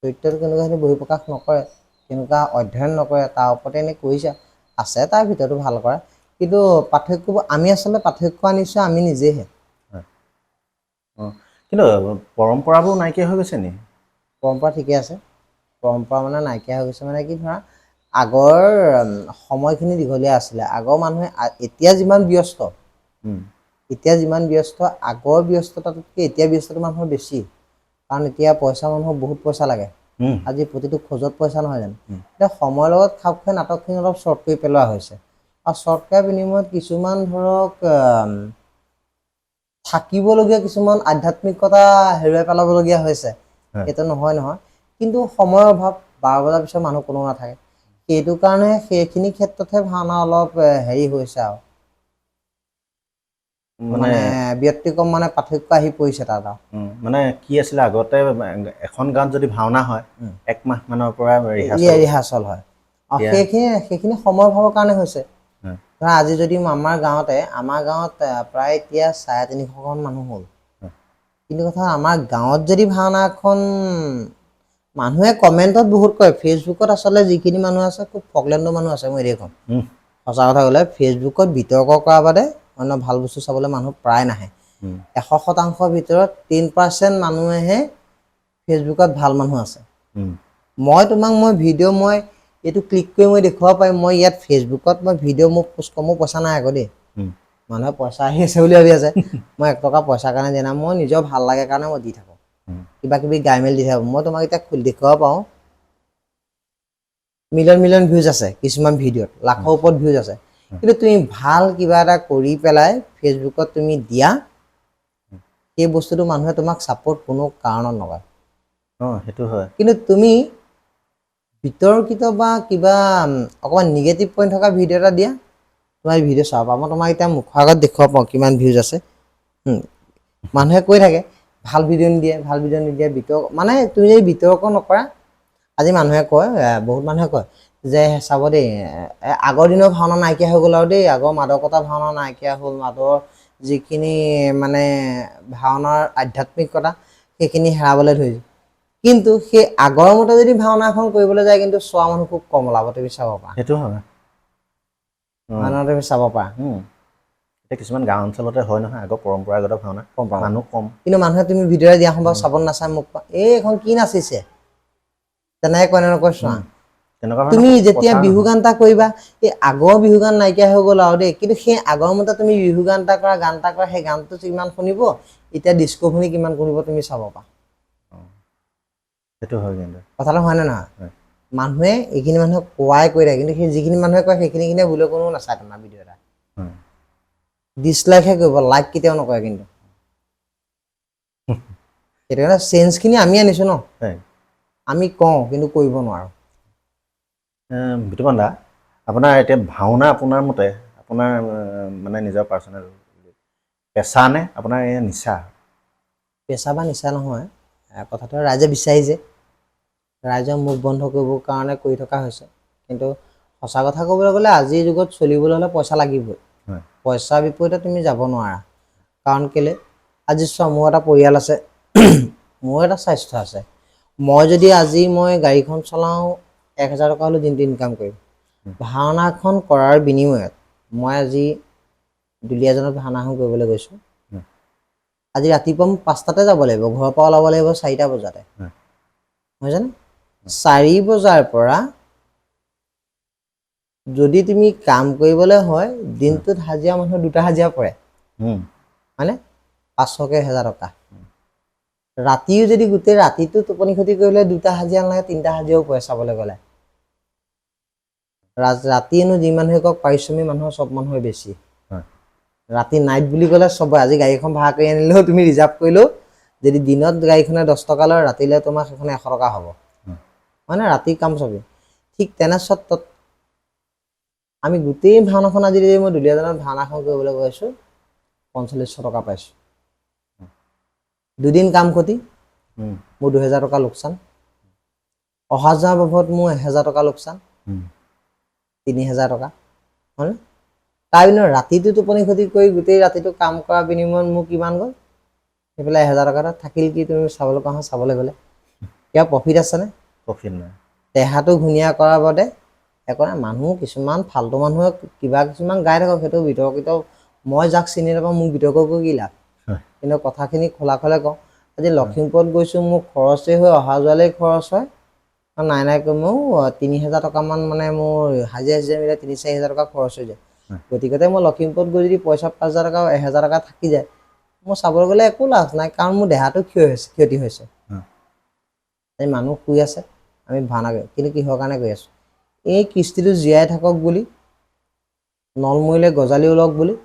দৈত্যটো কেনেকুৱাখিনি বহি প্ৰকাশ নকৰে তেনেকুৱা অধ্যয়ন নকৰে তাৰ ওপৰতে এনেই কৰিছে আছে তাৰ ভিতৰতো ভাল কৰা কিন্তু পাৰ্থক্যবোৰ আমি আচলতে পাৰ্থক্য আনিছোঁ আমি নিজেহে অঁ কিন্তু পৰম্পৰাবোৰ নাইকিয়া হৈ গৈছে নি পৰম্পৰা ঠিকে আছে পৰম্পৰা মানে নাইকিয়া হৈ গৈছে মানে কি ধৰা আগৰ সময়খিনি দীঘলীয়া আছিলে আগৰ মানুহে এতিয়া যিমান ব্যস্ত আগৰ ব্যস্ততাটোতকৈ এতিয়া ব্যস্ততা মানুহৰ বেছি কাৰণ এতিয়া পইচা মানুহৰ বহুত পইচা লাগে আজি প্ৰতিটো খোজত পইচা নহয় জানো এতিয়া সময়ৰ লগত খাপ খাই নাটকখিনি অলপ শ্বৰ্ট কৰি পেলোৱা হৈছে আৰু শ্বৰ্ট কৰাৰ বিনিময়ত কিছুমান ধৰক থাকিবলগীয়া কিছুমান আধ্যাত্মিকতা হেৰুৱাই পেলাবলগীয়া হৈছে সেইটো নহয় কিন্তু সময়ৰ অভাৱ 12 বজাৰ পিছত মানুহ কোনো নাথাকে সেইটো কাৰণে সেইখিনি ক্ষেত্ৰতহে ভাওনা অলপ হেৰি হৈছে আৰু মানে ব্যতিক্ৰম মানে পাৰ্থক্য আহি পৰিছে তাত মানে কি আছিলে আগতে এখন গাঁৱত যদি ভাওনা হয় একমাহ মানৰ পৰা ৰিহাৰ্চল হয় আৰু সেইখিনি সময় ভাৱৰ কাৰণে হৈছে ধৰা আজি যদি আমাৰ গাঁৱত প্ৰায় এতিয়া 350খন মানুহ হ'ল কিন্তু কথা আমাৰ গাঁৱত যদি ভাওনা এখন মানুহে কমেণ্টত বহুত কয় ফেচবুকত আচলতে যিখিনি মানুহ আছে খুব ফকলেণ্ডৰ মানুহ আছে মই এৰিয়ে ক'ম সঁচা কথা ক'লে ফেচবুকত বিতৰ্ক কৰা বাদে অন্য ভাল বস্তু চাবলৈ মানুহ প্ৰায় নাহে 100% ভিতৰত 10% মানুহেহে ফেচবুকত ভাল মানুহ আছে মই তোমাক ভিডিঅ' মই এইটো ক্লিক কৰি মই দেখুৱাব পাৰিম মই ইয়াত ফেচবুকত মই ভিডিঅ' মোক পোষ্ট কৰোঁ মোৰ পইচা নাই আকৌ দেই মানুহে পইচা আহি আছে বুলি ভাবি আছে মই 1 টকা পইচাৰ কাৰণে দিয়া নাই মই নিজৰ ভাল লাগে কাৰণে মই দি থাকোঁ কিবা কিবি গাই মেলি দি থাকোঁ মই তোমাক এতিয়া দেখুৱাব পাৰোঁ মিলিয়ন ভিউজ আছে কিছুমান ভিডিঅ'ত লাখৰ ওপৰত ভিউজ আছে কিন্তু তুমি ভাল কিবা এটা কৰি পেলাই ফেচবুকত তুমি দিয়া সেই বস্তুটো মানুহে তোমাক ছাপোৰ্ট কোনো কাৰণত নকৰে সেইটো হয় কিন্তু তুমি বিতৰ্কিত বা কিবা অকণমান নিগেটিভ পইণ্ট থকা ভিডিঅ' এটা দিয়া তোমাৰ ভিডিঅ' চাব পাবা মই তোমাক এতিয়া মুখৰ আগত দেখুৱাব পাওঁ কিমান ভিউজ আছে মানুহে কৈ থাকে ভাল ভিডিঅ' নিদিয়ে বিতৰ্ক মানে তুমি যদি বিতৰ্ক নকৰা আজি মানুহে কয় বহুত মানুহে কয় যে চাব দেই আগৰ দিনৰ ভাওনা নাইকিয়া হৈ গ'ল আৰু দেই আগৰ মাদকতা ভাওনা নাইকিয়া হ'ল মাদৰ যিখিনি মানে ভাওনাৰ আধ্যাত্মিকতা সেইখিনি হেৰাবলৈ ধৰিছে কিন্তু সেই আগৰ মতে যদি ভাওনা এখন কৰিবলৈ যায় কিন্তু চোৱা মানুহ খুব কম ওলাব তুমি চাব পাৰা সেইটো হয় ভাওনা তুমি চাব পাৰা এতিয়া কিছুমান গাঁও অঞ্চলতে হয় নহয় আগৰ পৰম্পৰাগত ভাওনা মানুহ কম কিন্তু মানুহে তুমি ভিডিঅ' দিয়া সম্ভৱ চাব নাচায় মোক এইখন কি নাচিছে তেনেকৈ কয় নকয় চোৱা তুমি যেতিয়া বিহু গান এটা কৰিবা এই আগৰ বিহু গান নাইকিয়া হৈ গ'ল আৰু দেই কিন্তু সেই আগৰ মতে তুমি বিহু গান এটা কৰা সেই গানটো কিমান শুনিব এতিয়া ডিস্কো শুনি কিমান শুনিব তুমি চাব পাৰা সেইটো হয় কিন্তু কথাটো হয় নে নহয় মানুহে এইখিনি মানুহে কোৱাই কৈ থাকে কিন্তু সেই যিখিনি মানুহে কয় সেইখিনি বোলে কোনো নাচায় তোমাৰ ভিডিঅ' এটা ডিছলাইকহে কৰিব লাইক কেতিয়াও নকৰে কিন্তু সেইটো কাৰণে চেঞ্জখিনি আমি আনিছোঁ ন আমি কওঁ কিন্তু কৰিব নোৱাৰোঁ বিতুপন দা আপোনাৰ এতিয়া ভাওনা আপোনাৰ মতে আপোনাৰ মানে নিজৰ পাৰ্চনেল পেচা নে আপোনাৰ এই নিচা পেচা বা নিচা নহয় কথাটো ৰাইজে বিচাৰিছে ৰাইজৰ মুখ বন্ধ কৰিবৰ কাৰণে কৰি থকা হৈছে কিন্তু সঁচা কথা ক'বলৈ গ'লে আজিৰ যুগত চলিবলৈ হ'লে পইচা লাগিবই পইচা বিপৰীতে তুমি যাব নোৱাৰা কাৰণ কেলে আজি চোৱা মোৰ এটা পৰিয়াল আছে মোৰ এটা স্বাস্থ্য আছে মই যদি আজি মই গাড়ীখন চলাওঁ 1000 টকা হ'লেও দিনটো ইনকাম কৰিম ভাওনাখন কৰাৰ বিনিময়ত মই আজি দুলীয়াজনত ভাওনা এখন কৰিবলৈ গৈছোঁ আজি ৰাতিপুৱা 5টাতে যাব লাগিব ঘৰৰ পৰা ওলাব লাগিব 4টা বজাতে বুজিছানে 4 বজাৰ পৰা যদি তুমি কাম কৰিবলৈ হয় দিনটোত হাজিৰা মানুহৰ 2টা হাজিৰা পৰে হয়নে 500কে 1000 টকা ৰাতিও যদি গোটেই ৰাতিটো টোপনি ক্ষতি কৰিলে 2টা হাজিৰা নালাগে 3টা হাজিৰাও পৰে চাবলৈ গ'লে ৰাতিনো যি মানুহে কওক পাৰিশ্ৰমিক মানুহৰ চব মানুহৰ বেছি ৰাতি নাইট বুলি ক'লে চবৰে আজি গাড়ীখন ভাড়া কৰি আনিলেও তুমি ৰিজাৰ্ভ কৰিলেও যদি দিনত গাড়ীখনে 10 টকা লয় ৰাতিলৈ তোমাৰ সেইখন 100 টকা হ'ব মানে ৰাতি কাম চবে ঠিক তেনে স্বত্বত আমি গোটেই ভাওনাখন আজি যদি মই দুলীয়াজানত ভাওনাখন কৰিবলৈ গৈছোঁ 4500 টকা পাইছোঁ। দুদিন কাম খতি মোৰ 2000 টকা লোকচান, অহা যোৱা বাবদ মোৰ 1000 টকা লোকচান, 3000 টকা হয়নে? তাৰ বিনিময়ত ৰাতিটো টোপনি ক্ষতি কৰি গোটেই ৰাতিটো কাম কৰাৰ বিনিময়ত মোৰ কিমান গ'ল? সেইফালে 1000 টকা এটা থাকিল কি তুমি চাবলৈ কোৱা চাবলৈ গ'লে কিবা প্ৰফিট আছেনে? প্ৰফিট নাই। দেহাটো ঘূণীয়া কৰাৰ বাদে একো নাই। মানুহ কিছুমান ফাল্টু মানুহে কিবা কিছুমান গাই থাকক, সেইটো বিতৰ্কিত, মই যাক চিনি নাপাওঁ মোক বিতৰ্ক কৰি কি লাভ? কিন্তু কথাখিনি খোলাখলে কওঁ, আজি লখিমপুৰত গৈছোঁ, মোৰ খৰচেই হৈ অহা যোৱালৈ খৰচ হয় নাই নাই কৈ মোৰ 3000 টকামান মানে মোৰ হাজিৰা মিলাই 3-4 হাজাৰ টকা খৰচ হৈ যায়। গতিকে মই লখিমপুৰত গৈ যদি পইচা 5000 টকা 1000 টকা থাকি যায়, মোৰ চাবলৈ গ'লে একো লাভ নাই, কাৰণ মোৰ দেহাটো ক্ষতি হৈছে। এই মানুহ শুই আছে, আমি ভাওনা গৈ, কিন্তু কিহৰ কাৰণে গৈ আছোঁ? এই কৃষ্টিটো জীয়াই থাকক বুলি, নলমৰিলে গজালি ওলক বুলি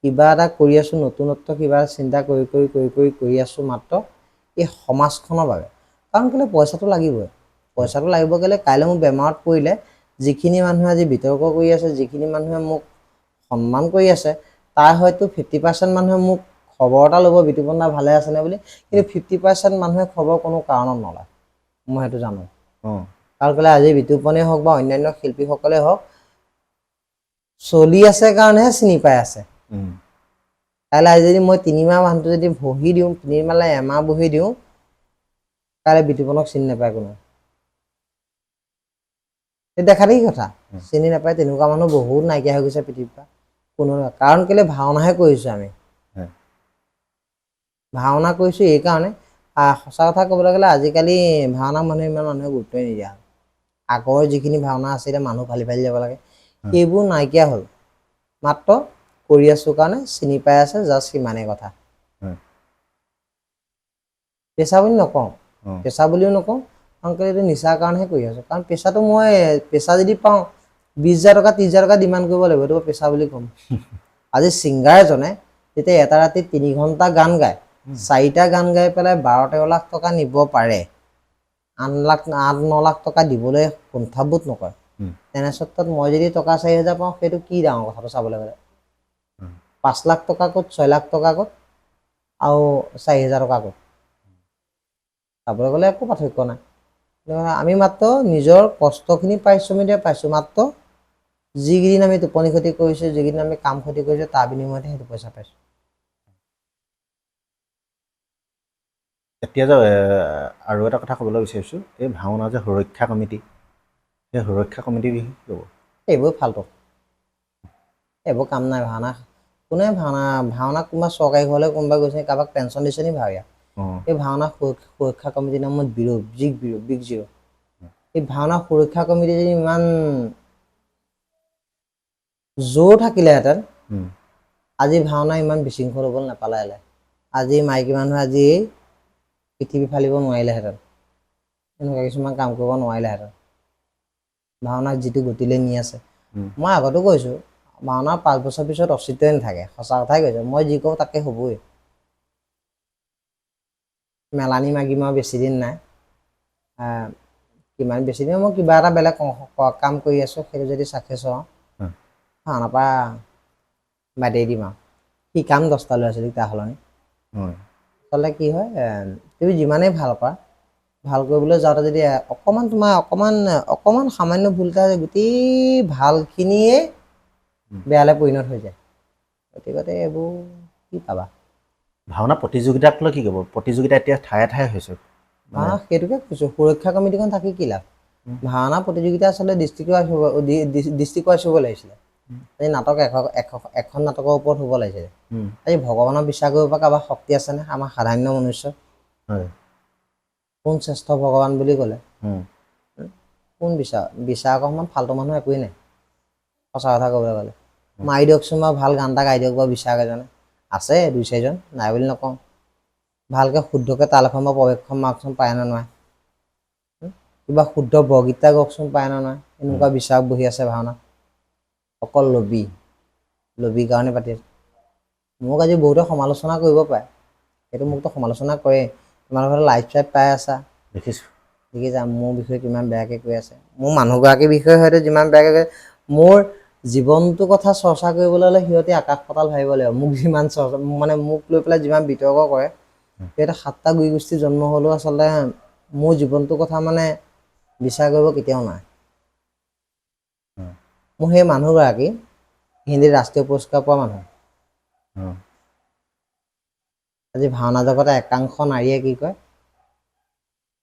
কিবা এটা কৰি আছোঁ, নতুনত্ব কিবা চিন্তা কৰি আছোঁ মাত্ৰ এই সমাজখনৰ বাবে। কাৰণ কেলৈ পইচাটো লাগিবই, পইচাটো লাগিব গ'লে কাইলৈ মোক বেমাৰত পৰিলে যিখিনি মানুহে আজি বিতৰ্ক কৰি আছে, যিখিনি মানুহে মোক সন্মান কৰি আছে, তাৰ হয়তো 50% মানুহে মোক খবৰ এটা ল'ব বিতুপন দা ভালে আছেনে বুলি, কিন্তু 50% মানুহে খবৰ কোনো কাৰণত নলয়, মই সেইটো জানো। কাৰণ কেলৈ আজি বিতুপনেই হওক বা অন্যান্য শিল্পীসকলেই হওক চলি আছে কাৰণেহে চিনি পাই আছে। কাইলৈ আজি যদি মই 3 মাহ মানুহটো যদি বহি দিওঁ, 3 মাহলৈ এমাহ বহি দিওঁ, কাইলৈ বিতুপনক চিনি নাপায় কোনো। দেখা দেখি কথা, চিনি নাপায় তেনেকুৱা মানুহ বহুত নাইকিয়া হৈ গৈছে পৃথিৱীৰ পৰা। কোনো কাৰণ কেলৈ ভাওনাহে কৰিছোঁ আমি। ভাওনা কৰিছোঁ এই কাৰণে, সঁচা কথা ক'বলৈ গ'লে আজিকালি ভাওনা মানুহে ইমান মানুহে গুৰুত্বই নিদিয়া হ'ল। আগৰ যিখিনি ভাওনা আছিলে মানুহ ফালি যাব লাগে, সেইবোৰ নাইকিয়া হ'ল। মাত্ৰ কৰি আছোঁ কাৰণে চিনি পাই আছে, জাষ্ট সিমানেই কথা। পেচা বুলি নকওঁ, পেচা বুলিও নকওঁ, কাৰণ কেলৈ এইটো নিচাৰ কাৰণেহে কৰি আছোঁ। কাৰণ পেচাটো মই পেচা যদি পাওঁ 20,000 টকা 30,000 টকা ডিমাণ্ড কৰিব লাগিব, এইটো পেচা বুলি ক'ম। আজি ছিংগাৰ এজনে যেতিয়া এটা ৰাতি 3 ঘণ্টা গান গায়, 4টা গান গাই পেলাই 12-13 লাখ টকা নিব পাৰে, 8-9 লাখ টকা দিবলৈ কুণ্ঠাবোধ নকৰে, তেনে ক্ষেত্ৰত মই যদি টকা 4,000 পাওঁ, সেইটো কি ডাঙৰ কথাটো চাবলৈ গ'লে? 5 লাখ টকা ক'ত, 6 লাখ টকা ক'ত, আৰু 4,000 টকা ক'ত? চাবলৈ গ'লে একো পাৰ্থক্য নাই। আমি মাত্ৰ নিজৰ কষ্টখিনি পাৰিশ্ৰমিকতে পাইছোঁ, মাত্ৰ যিকেইদিন আমি টোপনি ক্ষতি কৰিছোঁ, যিকেইদিন আমি কাম ক্ষতি কৰিছোঁ, তাৰ বিনিময়তে সেইটো পইচা পাইছোঁ। এতিয়া যে আৰু এটা কথা ক'বলৈ বিচাৰিছোঁ, এই ভাওনা যে সুৰক্ষা কমিটি, সেই সুৰক্ষা কমিটিৰ বিষয়ে কি ক'ব? এইবোৰ ফাল্টু, এইবোৰ কাম নাই। কোনে ভাওনা কোনোবা চৰকাৰী ঘৰলৈ কোনোবা গৈছে, কাৰোবাক পেঞ্চন দিছে নি ভাওৰীয়া? এই ভাওনা সুৰক্ষা কমিটিৰ নামত বিগ জিৰ'। এই ভাওনা সুৰক্ষা কমিটি যদি ইমান জোৰ থাকিলেহেঁতেন, আজি ভাওনা ইমান বিশৃংখল হ'বলৈ নাপালেহেঁতেন। আজি মাইকী মানুহে আজি পৃথিৱী ফালিব নোৱাৰিলেহেঁতেন, এনেকুৱা কিছুমান কাম কৰিব নোৱাৰিলেহেঁতেন। ভাওনাক যিটো গতিলৈ নি আছে, মই আগতো কৈছোঁ, ভাওনা 5 বছৰ পিছত অস্তিত্বই নাথাকে। সঁচা কথাই কৈছোঁ, মই যি কওঁ তাকে হ'বই। মেলানি মাগিম আৰু বেছি দিন নাই, কিমান বেছি দিন মই কিবা এটা বেলেগ কাম কৰি আছোঁ, সেইটো যদি চাকচেছ হওঁ, ভাওনাৰ পৰা বাদেই দিম আৰু। কি কাম 10টা ল'ৰা-ছোৱালীক তাৰ সলনি? আচলতে কি হয়, তুমি যিমানেই ভাল কৰা, ভাল কৰিবলৈ যাওঁতে যদি অকণমান সামান্য ভুল এটা গোটেই ভালখিনিয়ে বেয়ালৈ পৰিণত হৈ যায়। গতিকে এইবোৰ কি পাবা? ভাওনা প্ৰতিযোগিতাক লৈ কি ক'ব? প্ৰতিযোগিতা এতিয়া ঠায়ে ঠায়ে হৈছে। সেইটোকে কৈছোঁ, সুৰক্ষা কমিটিখন থাকি কি লাভ? ভাওনা প্ৰতিযোগিতা আচলতে ডিষ্ট্ৰিক্ট ৱাইজ হ'ব লাগিছিলে। এই নাটক এখন নাটকৰ ওপৰত হ'ব লাগিছিলে। আজি ভগৱানৰ বিশ্বাস কৰিব পৰা কাৰোবাৰ শক্তি আছেনে? আমাৰ সাধাৰণ মনুষ্য কোন শ্ৰেষ্ঠ ভগৱান বুলি ক'লে কোন বিচাৰকৰ সমান ফাল্টু মানুহ একোৱেই নাই। সঁচা কথা ক'বলৈ গ'লে মাৰি দিয়কচোন বাৰু, ভাল গান এটা গাই দিয়ক বাৰু বিচাৰক এজনে। আছে 2-4জন, নাই বুলি নকওঁ। ভালকৈ শুদ্ধকৈ তাল এখন বা প্ৰৱেশখন মাৰ্কচোন পায় নে নোৱাৰে? কিবা শুদ্ধ বৰগীত এটা গাওকচোন, পায় নে নোৱাৰে? এনেকুৱা বিচাৰক বহি আছে ভাওনাত। অকল লবি কাৰণে পাতি আছে। মোক আজি বহুতে সমালোচনা কৰিব পাৰে, সেইটো মোকতো সমালোচনা কৰে। তোমালোকৰ লাইভ পাই আছা, দেখিছা মোৰ বিষয়ে কিমান বেয়াকৈ কৈ আছে। মোৰ মানুহগৰাকীৰ বিষয়ে হয়তো যিমান বেয়াকৈ কৈ, মোৰ জীৱনটোৰ কথা চৰ্চা কৰিবলৈ হ'লে সিহঁতে আকাশ পাতাল ভাবিব লাগিব মোক যিমান চৰ্চা মানে মোক লৈ পেলাই যিমান বিতৰ্ক কৰে সিহঁতে 7টা গুৰি গোষ্ঠী জন্ম হ'লেও আচলতে মোৰ জীৱনটোৰ কথা মানে বিচাৰ কৰিব কেতিয়াও নাই মোৰ সেই মানুহগৰাকী হিন্দীত ৰাষ্ট্ৰীয় পুৰস্কাৰ পোৱা মানুহ আজি ভাওনা জগতে একাংশ নাৰীয়ে কি কয়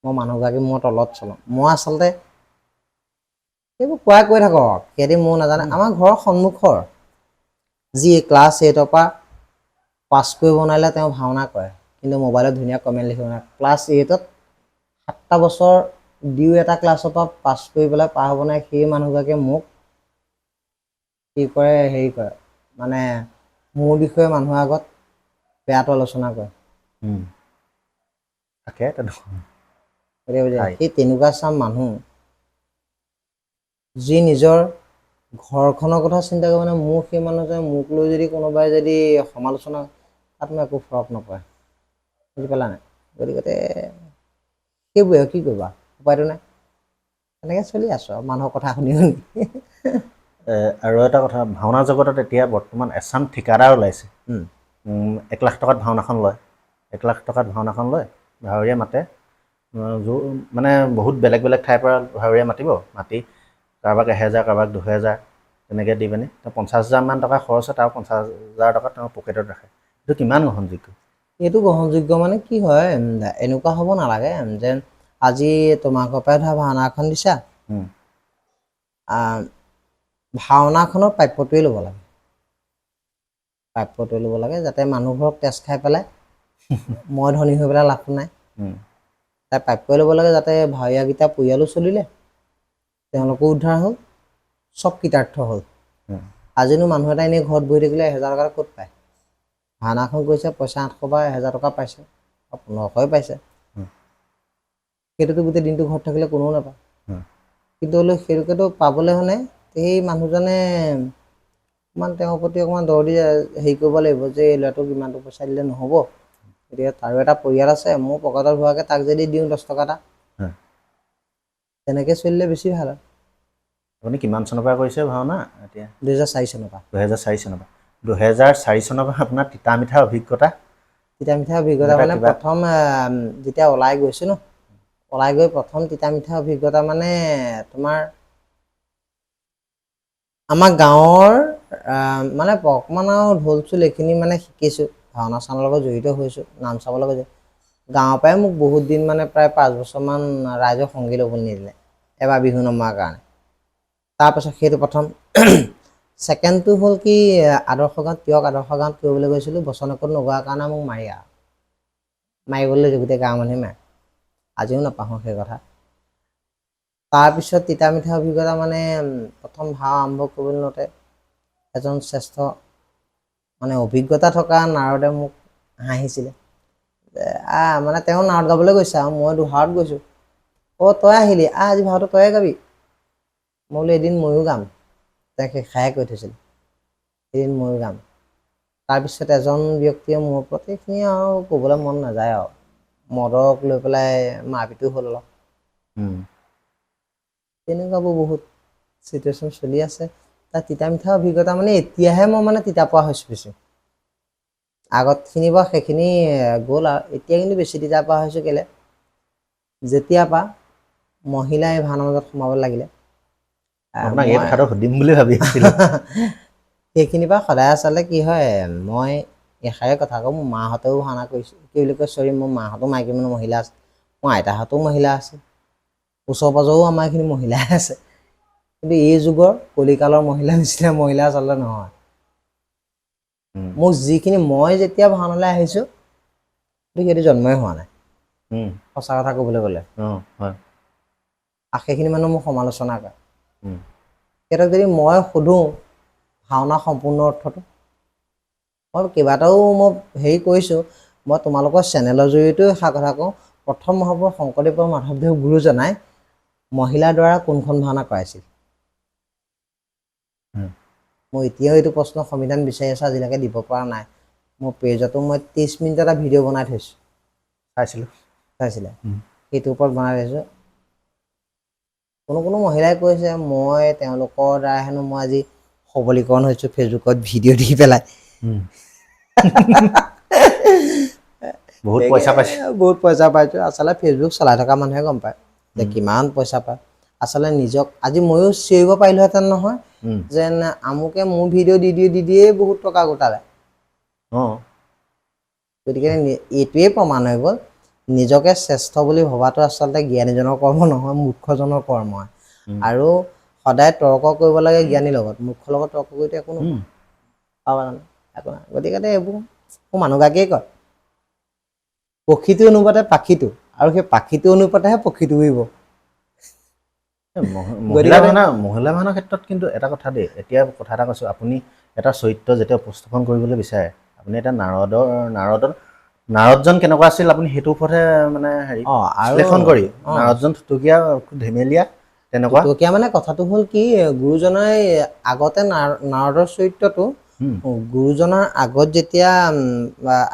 মই মানুহগৰাকী মোৰ তলত চলাম মই আচলতে সেইবোৰ কোৱাই কৈ থাকক সিহঁতি মোৰ নাজানে আমাৰ ঘৰৰ সন্মুখৰ যি ক্লাছ 8ৰ পৰা পাছ কৰিব নোৱাৰিলে তেওঁ ভাওনা কৰে কিন্তু মোবাইলত ধুনীয়া কমেণ্ট লিখিব নোৱাৰে ক্লাছ 8ত 7টা বছৰ দিও এটা ক্লাছৰ পৰা পাছ কৰি পেলাই পাৰ হ'ব নাই সেই মানুহগৰাকীয়ে মোক কি কৰে হেৰি কৰে মানে মোৰ বিষয়ে মানুহৰ আগত বেয়াটো আলোচনা কৰে তাকে সেই তেনেকুৱা চাম মানুহ যি নিজৰ ঘৰখনৰ কথা চিন্তা কৰে মানে মোৰ সেই মানুহজনে মোক লৈ যদি কোনোবাই যদি সমালোচনা তাত মই একো ফৰক নপৰে বুজি পালা নাই গতিকে সেইবোৰে কি কৰিবা উপায়টো নাই তেনেকৈ চলি আছোঁ আৰু মানুহৰ কথা শুনি শুনি আৰু এটা কথা ভাওনা জগতত এতিয়া বৰ্তমান এছাম ঠিকাদাৰ ওলাইছে 1 লাখ টকাত ভাওনাখন লয় 1 লাখ টকাত ভাওনাখন লয় ভাৱৰীয়া মাতে মানে বহুত বেলেগ বেলেগ ঠাইৰ পৰা ভাৱৰীয়া মাতিব মাতি কাৰোবাক 1000 কাৰোবাক 2000 তেনেকৈ দি পিনি 50,000 মান টকা খৰচ হয় তাৰ 50,000 টকা তেওঁ পকেটত ৰাখে এইটো কিমান গ্ৰহণযোগ্য এইটো গ্ৰহণযোগ্য মানে কি হয় এনেকুৱা হ'ব নালাগে যেন আজি তোমাৰ ঘৰৰ পৰাই ধৰা ভাওনা এখন দিছা ভাওনাখনৰ প্ৰাপ্যটোৱে ল'ব লাগে প্ৰাপ্যটোৱে ল'ব লাগে যাতে মানুহবোৰক তেজ খাই পেলাই মই ধনী হৈ পেলাই লাভ নাই তাই প্ৰাপ্যই ল'ব লাগে যাতে ভাৱৰীয়াকেইটা পৰিয়ালো চলিলে তেওঁলোকো উদ্ধাৰ হ'ল চব কৃতাৰ্থ হ'ল আজিনো মানুহ এটা এনেই ঘৰত বহি থাকিলে 1000 টকা ক'ত পায় ভাওনাখন কৰিছে পইচা 800 বা 1000 টকা পাইছে 1500 পাইছে সেইটোতো গোটেই দিনটো ঘৰত থাকিলে কোনেও নাপায় কিন্তু হ'লেও সেইটোকেতো পাবলৈ হ'লে সেই মানুহজনে অকণমান তেওঁৰ প্ৰতি অকণমান দৰ দি হেৰি কৰিব লাগিব যে এই ল'ৰাটোক ইমানটো পইচা দিলে নহ'ব গতিকে তাৰো এটা পৰিয়াল আছে মোৰ পকেটত হোৱাকৈ তাক যদি দিওঁ 10 টকা এটা তেনেকৈ চলিলে বেছি ভাল হয় আপুনি কিমান চনৰ পৰা কৰিছে ভাওনা এতিয়া 2004 চনৰ পৰা 2004 চনৰ পৰা 2004 চনৰ পৰা আপোনাৰ তিতা মিঠা অভিজ্ঞতা মানে প্ৰথম যেতিয়া ওলাই গৈছোঁ ন ওলাই গৈ প্ৰথম তিতা মিঠা অভিজ্ঞতা মানে তোমাৰ আমাৰ গাঁৱৰ মানে অকণমান আৰু ঢোল চোল এইখিনি মানে শিকিছোঁ ভাওনা চাওনাৰ লগত জড়িত হৈছোঁ নাম চাবলৈ গৈছোঁ গাঁৱৰ পৰাই মোক বহুত দিন মানে প্ৰায় 5 বছৰমান ৰাইজৰ সংগী ল'বলৈ নিদিলে এবাৰ বিহু নমৰাৰ কাৰণে তাৰপাছত সেইটো প্ৰথম ছেকেণ্ডটো হ'ল কি আদৰ্শ গাঁৱত কৰিবলৈ গৈছিলোঁ বচনকত নগোৱাৰ কাৰণে মোক মাৰিবলৈ গোটেই গাঁৱৰ মানুহে মাৰে আজিও নাপাহৰোঁ সেই কথা তাৰপিছত তিতা মিঠা অভিজ্ঞতা মানে প্ৰথম ভাও আৰম্ভ কৰিবলৈ লওঁতে এজন শ্ৰেষ্ঠ মানে অভিজ্ঞতা থকা নাৰদে মোক হাঁহিছিলে মানে তেওঁ নাৱত গাবলৈ গৈছে আৰু মই দুহাৰত গৈছোঁ তই আহিলি আজি ভাওটো তয়ে গাবি মই বোলো এদিন ময়ো গাম তাকে খায়ে কৈ থৈছিল এদিন ময়ো গাম তাৰপিছত এজন ব্যক্তিয়ে মোৰ ওপৰত এইখিনি আৰু ক'বলৈ মন নাযায় আৰু মদক লৈ পেলাই মাৰপিটো হ'ল অলপ তেনেকুৱাবোৰ বহুত চিটুৱেশ্যন চলি আছে তাৰ তিতা মিঠা অভিজ্ঞতা মানে এতিয়াহে মই মানে তিতা পোৱা হৈছোঁ বেছি আগতখিনি বাৰু সেইখিনি গ'ল আৰু এতিয়া কিন্তু বেছি তিতা পোৱা হৈছোঁ কেলৈ যেতিয়া পৰা মহিলাই ভাওনাৰ মাজত সোমাব লাগিলে আপোনাক এই কথাটো সুধিম বুলি ভাবি আছিলোঁ সেইখিনিৰ পৰা সদায় আচলতে কি হয় মই এষাৰে কথা কওঁ মোৰ মাহঁতেও ভাওনা কৰিছোঁ কি বুলি কয় চৰি মোৰ মাহঁতো মাইকী মানুহ মহিলা আছে মোৰ আইতাহঁতো মহিলা আছে ওচৰ পাজৰো আমাৰ এইখিনি মহিলাই আছে কিন্তু এই যুগৰ কলিকালৰ মহিলা নিচিনা মহিলা আচলতে নহয় মোক যিখিনি মই যেতিয়া ভাওনালৈ আহিছোঁ সেইটো জন্মই হোৱা নাই সঁচা কথা ক'বলৈ গ'লে সেইখিনি মানুহ মোক সমালোচনা কৰে সিহঁতক যদি মই সোধোঁ ভাওনা সম্পূৰ্ণ অৰ্থটো মই কেইবাটাও মই হেৰি কৰিছোঁ মই তোমালোকৰ চেনেলৰ জৰিয়তেও এষাৰ কথা কওঁ প্ৰথম মহাপুৰুষ শংকৰদেৱ আৰু মাধৱদেৱ গুৰুজনাই মহিলাৰ দ্বাৰা কোনখন ভাওনা কৰাইছিল মই এতিয়াও এইটো প্ৰশ্ন সংবিধান বিচাৰি আছোঁ আজিলৈকে দিব পৰা নাই মোৰ পেজতো মই 30 মিনিট এটা ভিডিঅ' বনাই থৈছোঁ চাইছিলে সেইটোৰ ওপৰত বনাই থৈছোঁ কোনো মহিলাই কৈছে মই তেওঁলোকৰ দ্বাৰা হেনো মই আজি সবলীকৰণ হৈছোঁ ফেচবুকত ভিডিঅ' দি পেলাই বহুত পইচা পাইছে বহুত পইচা পাইছোঁ আচলতে ফেচবুক চলাই থকা মানুহে গম পায় যে কিমান পইচা পায় আচলতে নিজক আজি ময়ো চিঞৰিব পাৰিলোহেঁতেন নহয় যেন আমুকে মোৰ ভিডিঅ' দি দিয়ে বহুত টকা গোটালে গতিকে এইটোৱেই প্ৰমাণ হৈ গ'ল নিজকে শ্ৰেষ্ঠ বুলি ভবাটো আচলতে জ্ঞানীজনৰ কৰ্ম নহয় মূৰ্খজনৰ কৰ্ম হয় আৰু সদায় তৰ্ক কৰিব লাগে জ্ঞানীৰ লগত মূৰ্খৰ লগত তৰ্ক কৰিতো একো নহয় পাবা জানো একো নাই গতিকে এইবোৰ মোৰ মানুহগৰাকীয়ে কয় পক্ষীটো অনুপাতে পাখিটো আৰু সেই পাখিটো অনুপাতেহে পক্ষীটো উৰিব মহিলা মানুহৰ ক্ষেত্ৰত কিন্তু এটা কথা দেই এতিয়া কথা এটা কৈছোঁ আপুনি এটা চৰিত্ৰ যেতিয়া উপস্থাপন কৰিবলৈ বিচাৰে আপুনি এটা নাৰদজন কেনেকুৱা আছিল আপুনি সেইটো ওপৰতহে মানে হেৰি বিশ্লেষণ কৰি নাৰদজন থুতুকীয়া ধেমেলীয়া তেনেকুৱা থুতুকীয়া মানে কথাটো হ'ল কি গুৰুজনাই আগতে নাৰদৰ চৰিত্ৰটো গুৰুজনাৰ আগত যেতিয়া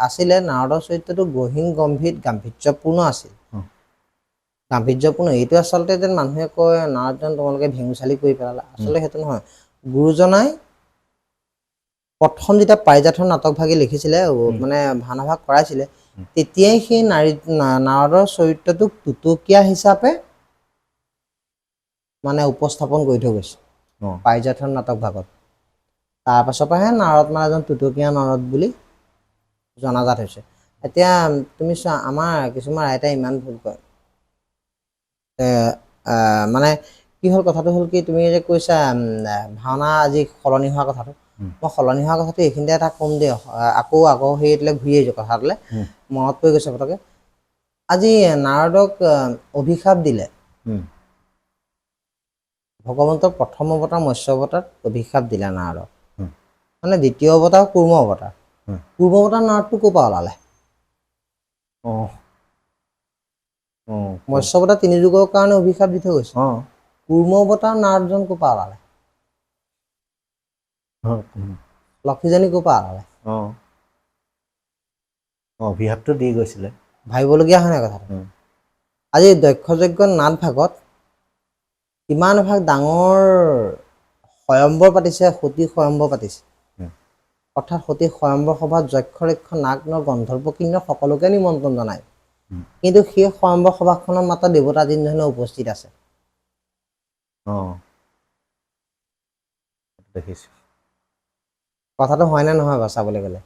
আছিলে নাৰদৰ চৰিত্ৰটো গহীন গম্ভীৰ গাম্ভীৰ্যপূৰ্ণ আছিল গাম্ভীৰ্যপূৰ্ণ এইটো আচলতে যেন মানুহে কয় নাৰদজন তোমালোকে ভেঙুচালি কৰি পেলালা আচলতে সেইটো নহয় গুৰুজনাই প্ৰথম যেতিয়া পাৰিজাতৰ নাটক ভাগি লিখিছিলে মানে ভাওনা ভাগ কৰাইছিলে তেতিয়াই সেই নাৰদৰ চৰিত্ৰটোক টুটুকীয়া হিচাপে মানে উপস্থাপন কৰি থৈ গৈছে পাৰিজাতৰ নাটক ভাগত তাৰ পাছৰ পৰাহে নাৰদ মানে এজন টুটুকীয়া নাৰদ বুলি জনাজাত হৈছে এতিয়া তুমি চোৱা আমাৰ কিছুমান আইতাই ইমান ভুল কয় মানে কি হ'ল কথাটো হ'ল কি তুমি যে কৈছা ভাওনা আজি সলনি হোৱা কথাটো মই সলনি হোৱা কথাটো এইখিনিতে এটা কম দেই আকৌ সেইটোলৈ ঘূৰি আহিছোঁ কথাটোলৈ মনত পৰি গৈছে পতকে আজি নাৰদক অভিশাপ দিলে ভগৱন্তৰ প্ৰথম অৱতাৰ মৎস্য অৱতাৰত অভিশাপ দিলে নাৰদক মানে দ্বিতীয় অৱতাৰ কুৰ্ম অৱতাৰ নাৰদটো ক'ৰ পৰা ওলালে মৎস্য অৱতাৰ 3 যুগৰ কাৰণে অভিশাপ দি থৈ গৈছে কুৰ্ম অৱতাৰ নাৰদজন ক'ৰ পৰা ওলালে লক্ষীজনী ক'ৰ পৰা ওলালে অভিশাপটো দি গৈছিলে ভাবিবলগীয়া হয় নাই কথাটো আজি দক্ষযজ্ঞ নাট ভাগত কিমান ভাগ ডাঙৰ স্বয়ম্বৰ পাতিছে সতী স্বয়ম্বৰ পাতিছে অৰ্থাৎ সতী স্বয়ম্বৰ সভাত যক্ষ ৰক্ষ নাগ ন গন্ধৰ্ব কিন্নৰ সকলোকে নিমন্ত্ৰণ জনায় কিন্তু সেই স্বয়ম্বৰ সভাখনত মাত্ৰ দেৱতা 3 জনে উপস্থিত আছে দেখিছোঁ কথাটো হয় নে নহয় বাৰু চাবলৈ গ'লে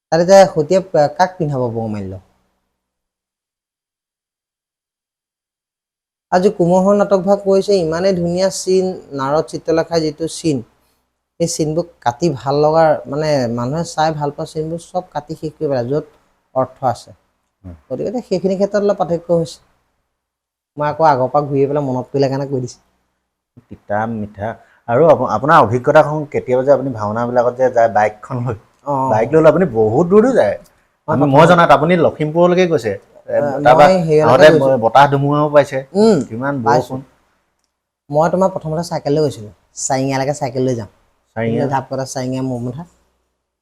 তাত এতিয়া সতীয়ে কাক পিন্ধাব বৰমাল্য আজি কুমহৰ নাটক ভাগ কৰিছে ইমানেই ধুনীয়া চিন নাৰদ চিত্ৰলেখাৰ যিটো চিন সেই চিনবোৰ কাটি ভাল লগাৰ মানে মানুহে চাই ভাল পোৱা চিনবোৰ চব কাটি শেষ কৰি পেলাই য'ত অৰ্থ আছে গতিকে সেইখিনি ক্ষেত্ৰত অলপ পাৰ্থক্য হৈছে মই আকৌ আগৰ পৰা ঘূৰি পেলাই মনত পৰিলে কাৰণে কৈ দিছোঁ তিতা মিঠা আৰু আপোনাৰ অভিজ্ঞতা কেতিয়াবা যে আপুনি ভাওনাবিলাকত যে যায় বাইকখন লৈ বাইক লৈ আপুনি বহুত দূৰ যায় মই জনাত আপুনি লখিমপুৰলৈকে গৈছে বতাহ ধুমুহাও পাইছে কিমান বৰষুণ মই তোমাৰ প্ৰথমতে চাইকেল লৈ গৈছিলোঁ চাৰিঙীয়ালৈকে চাইকেল লৈ যাওঁ ঢাপকটা চাৰিঙীয়া মুঠা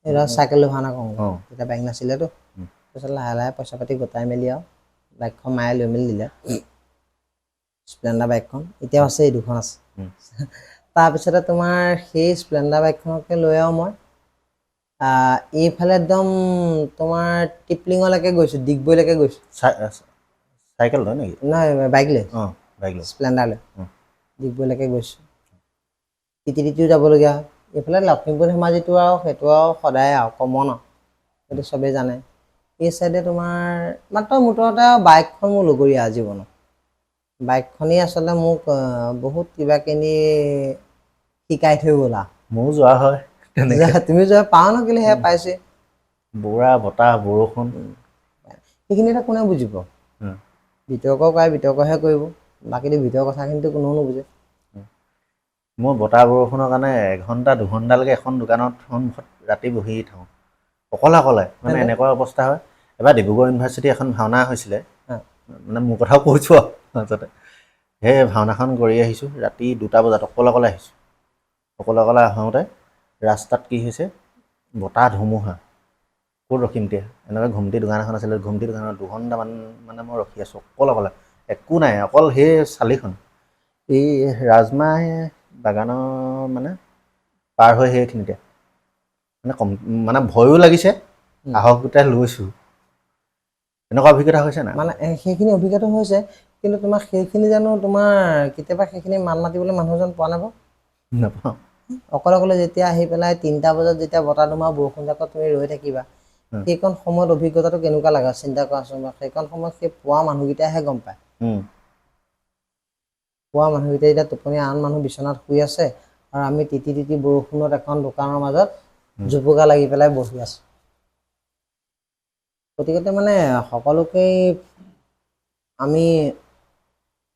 এইবিলাক চাইকেল লৈ ভাওনা কৰোঁ তেতিয়া বাইক নাছিলেতো তাৰপিছত লাহে লাহে পইচা পাতি গোটাই মেলি আৰু বাইকখন মায়ে লৈ মেলি দিলে স্প্লেণ্ডাৰ বাইকখন এতিয়াও আছে এই দুখন আছে তাৰপিছতে তোমাৰ সেই স্প্লেণ্ডাৰ বাইকখনকে লৈ আৰু মই এইফালে একদম তোমাৰ টিপলিঙলৈকে গৈছোঁ ডিগবৈলৈকে গৈছোঁ চাইকেল লয় নেকি নহয় বাইক লৈ বাইক লৈ স্প্লেণ্ডাৰ লৈ ডিগবৈলৈকে গৈছোঁ তিতিও যাবলগীয়া হয় এইফালে লখিমপুৰ ধেমাজিটো আৰু সেইটো আৰু সদায় আৰু কমন আৰু সেইটো চবেই জানে এই চাইডে তোমাৰ মাত্ৰ মুঠতে বাইকখন মোৰ লগৰীয়া জীৱনত বাইকখনেই আচলতে মোক বহুত কিবাকিনি শিকাই থৈ গ'লা ময়ো যোৱা হয় তুমি যোৱা পাওঁ ন কেলে সেয়া পাইছে বুঢ়া বতাহ বৰষুণ সেইখিনি এটা কোনে বুজিব বিতৰ্ক কৰে বিতৰ্কহে কৰিব বাকীটো ভিতৰৰ কথাখিনিতো কোনেও নুবুজে মই বতাহ বৰষুণৰ কাৰণে 1 ঘণ্টা 2 ঘণ্টালৈকে এখন দোকানত সন্মুখত ৰাতি বহি থাকোঁ অকলে মানে এনেকুৱা অৱস্থা হয় এবাৰ ডিব্ৰুগড় ইউনিভাৰ্চিটি এখন ভাওনা হৈছিলে মানে মোৰ কথাও কৈছোঁ আৰু মাজতে সেই ভাওনাখন কৰি আহিছোঁ ৰাতি 2টা বজাত অকলে আহিছোঁ অকলে আহোঁতে ৰাস্তাত কি হৈছে বতাহ ধুমুহা ক'ত ৰখিম এতিয়া এনেকৈ ঘুমটি দোকান এখন আছিলে ঘুমটি দোকানত 2 ঘণ্টামান মানে মই ৰখি আছোঁ অকলে একো নাই অকল সেই চালিখন এই ৰাজমাহে বাগানৰ মানে পাৰ হৈ সেইখিনিতে মানে মানে ভয়ো লাগিছে, সাহস গোটাই লৈছোঁ। এনেকুৱা অভিজ্ঞতা হৈছে নাই? মানে সেইখিনি অভিজ্ঞতা হৈছে, কিন্তু তোমাৰ সেইখিনি জানো তোমাৰ কেতিয়াবা সেইখিনি মান মাতিবলৈ মানুহজন পোৱা নাপাওঁ? নাপাওঁ। অকলে যেতিয়া আহি পেলাই 3টা বজাত যেতিয়া বতাহ ধুমুহা বৰষুণ জাকত তুমি ৰৈ থাকিবা, সেইকণ সময়ত অভিজ্ঞতাটো কেনেকুৱা লাগে চিন্তা কৰাচোন বাৰু। সেইকণ সময়ত সেই পোৱা মানুহকেইটাইহে গম পায়। পোৱা মানুহকেইটা এতিয়া টোপনি, আন মানুহ বিচনাত শুই আছে আৰু আমি তিতি তিতি বৰষুণত এখন দোকানৰ মাজত জুপুকা লাগি পেলাই বহি আছো। গতিকে মানে সকলোকেই আমি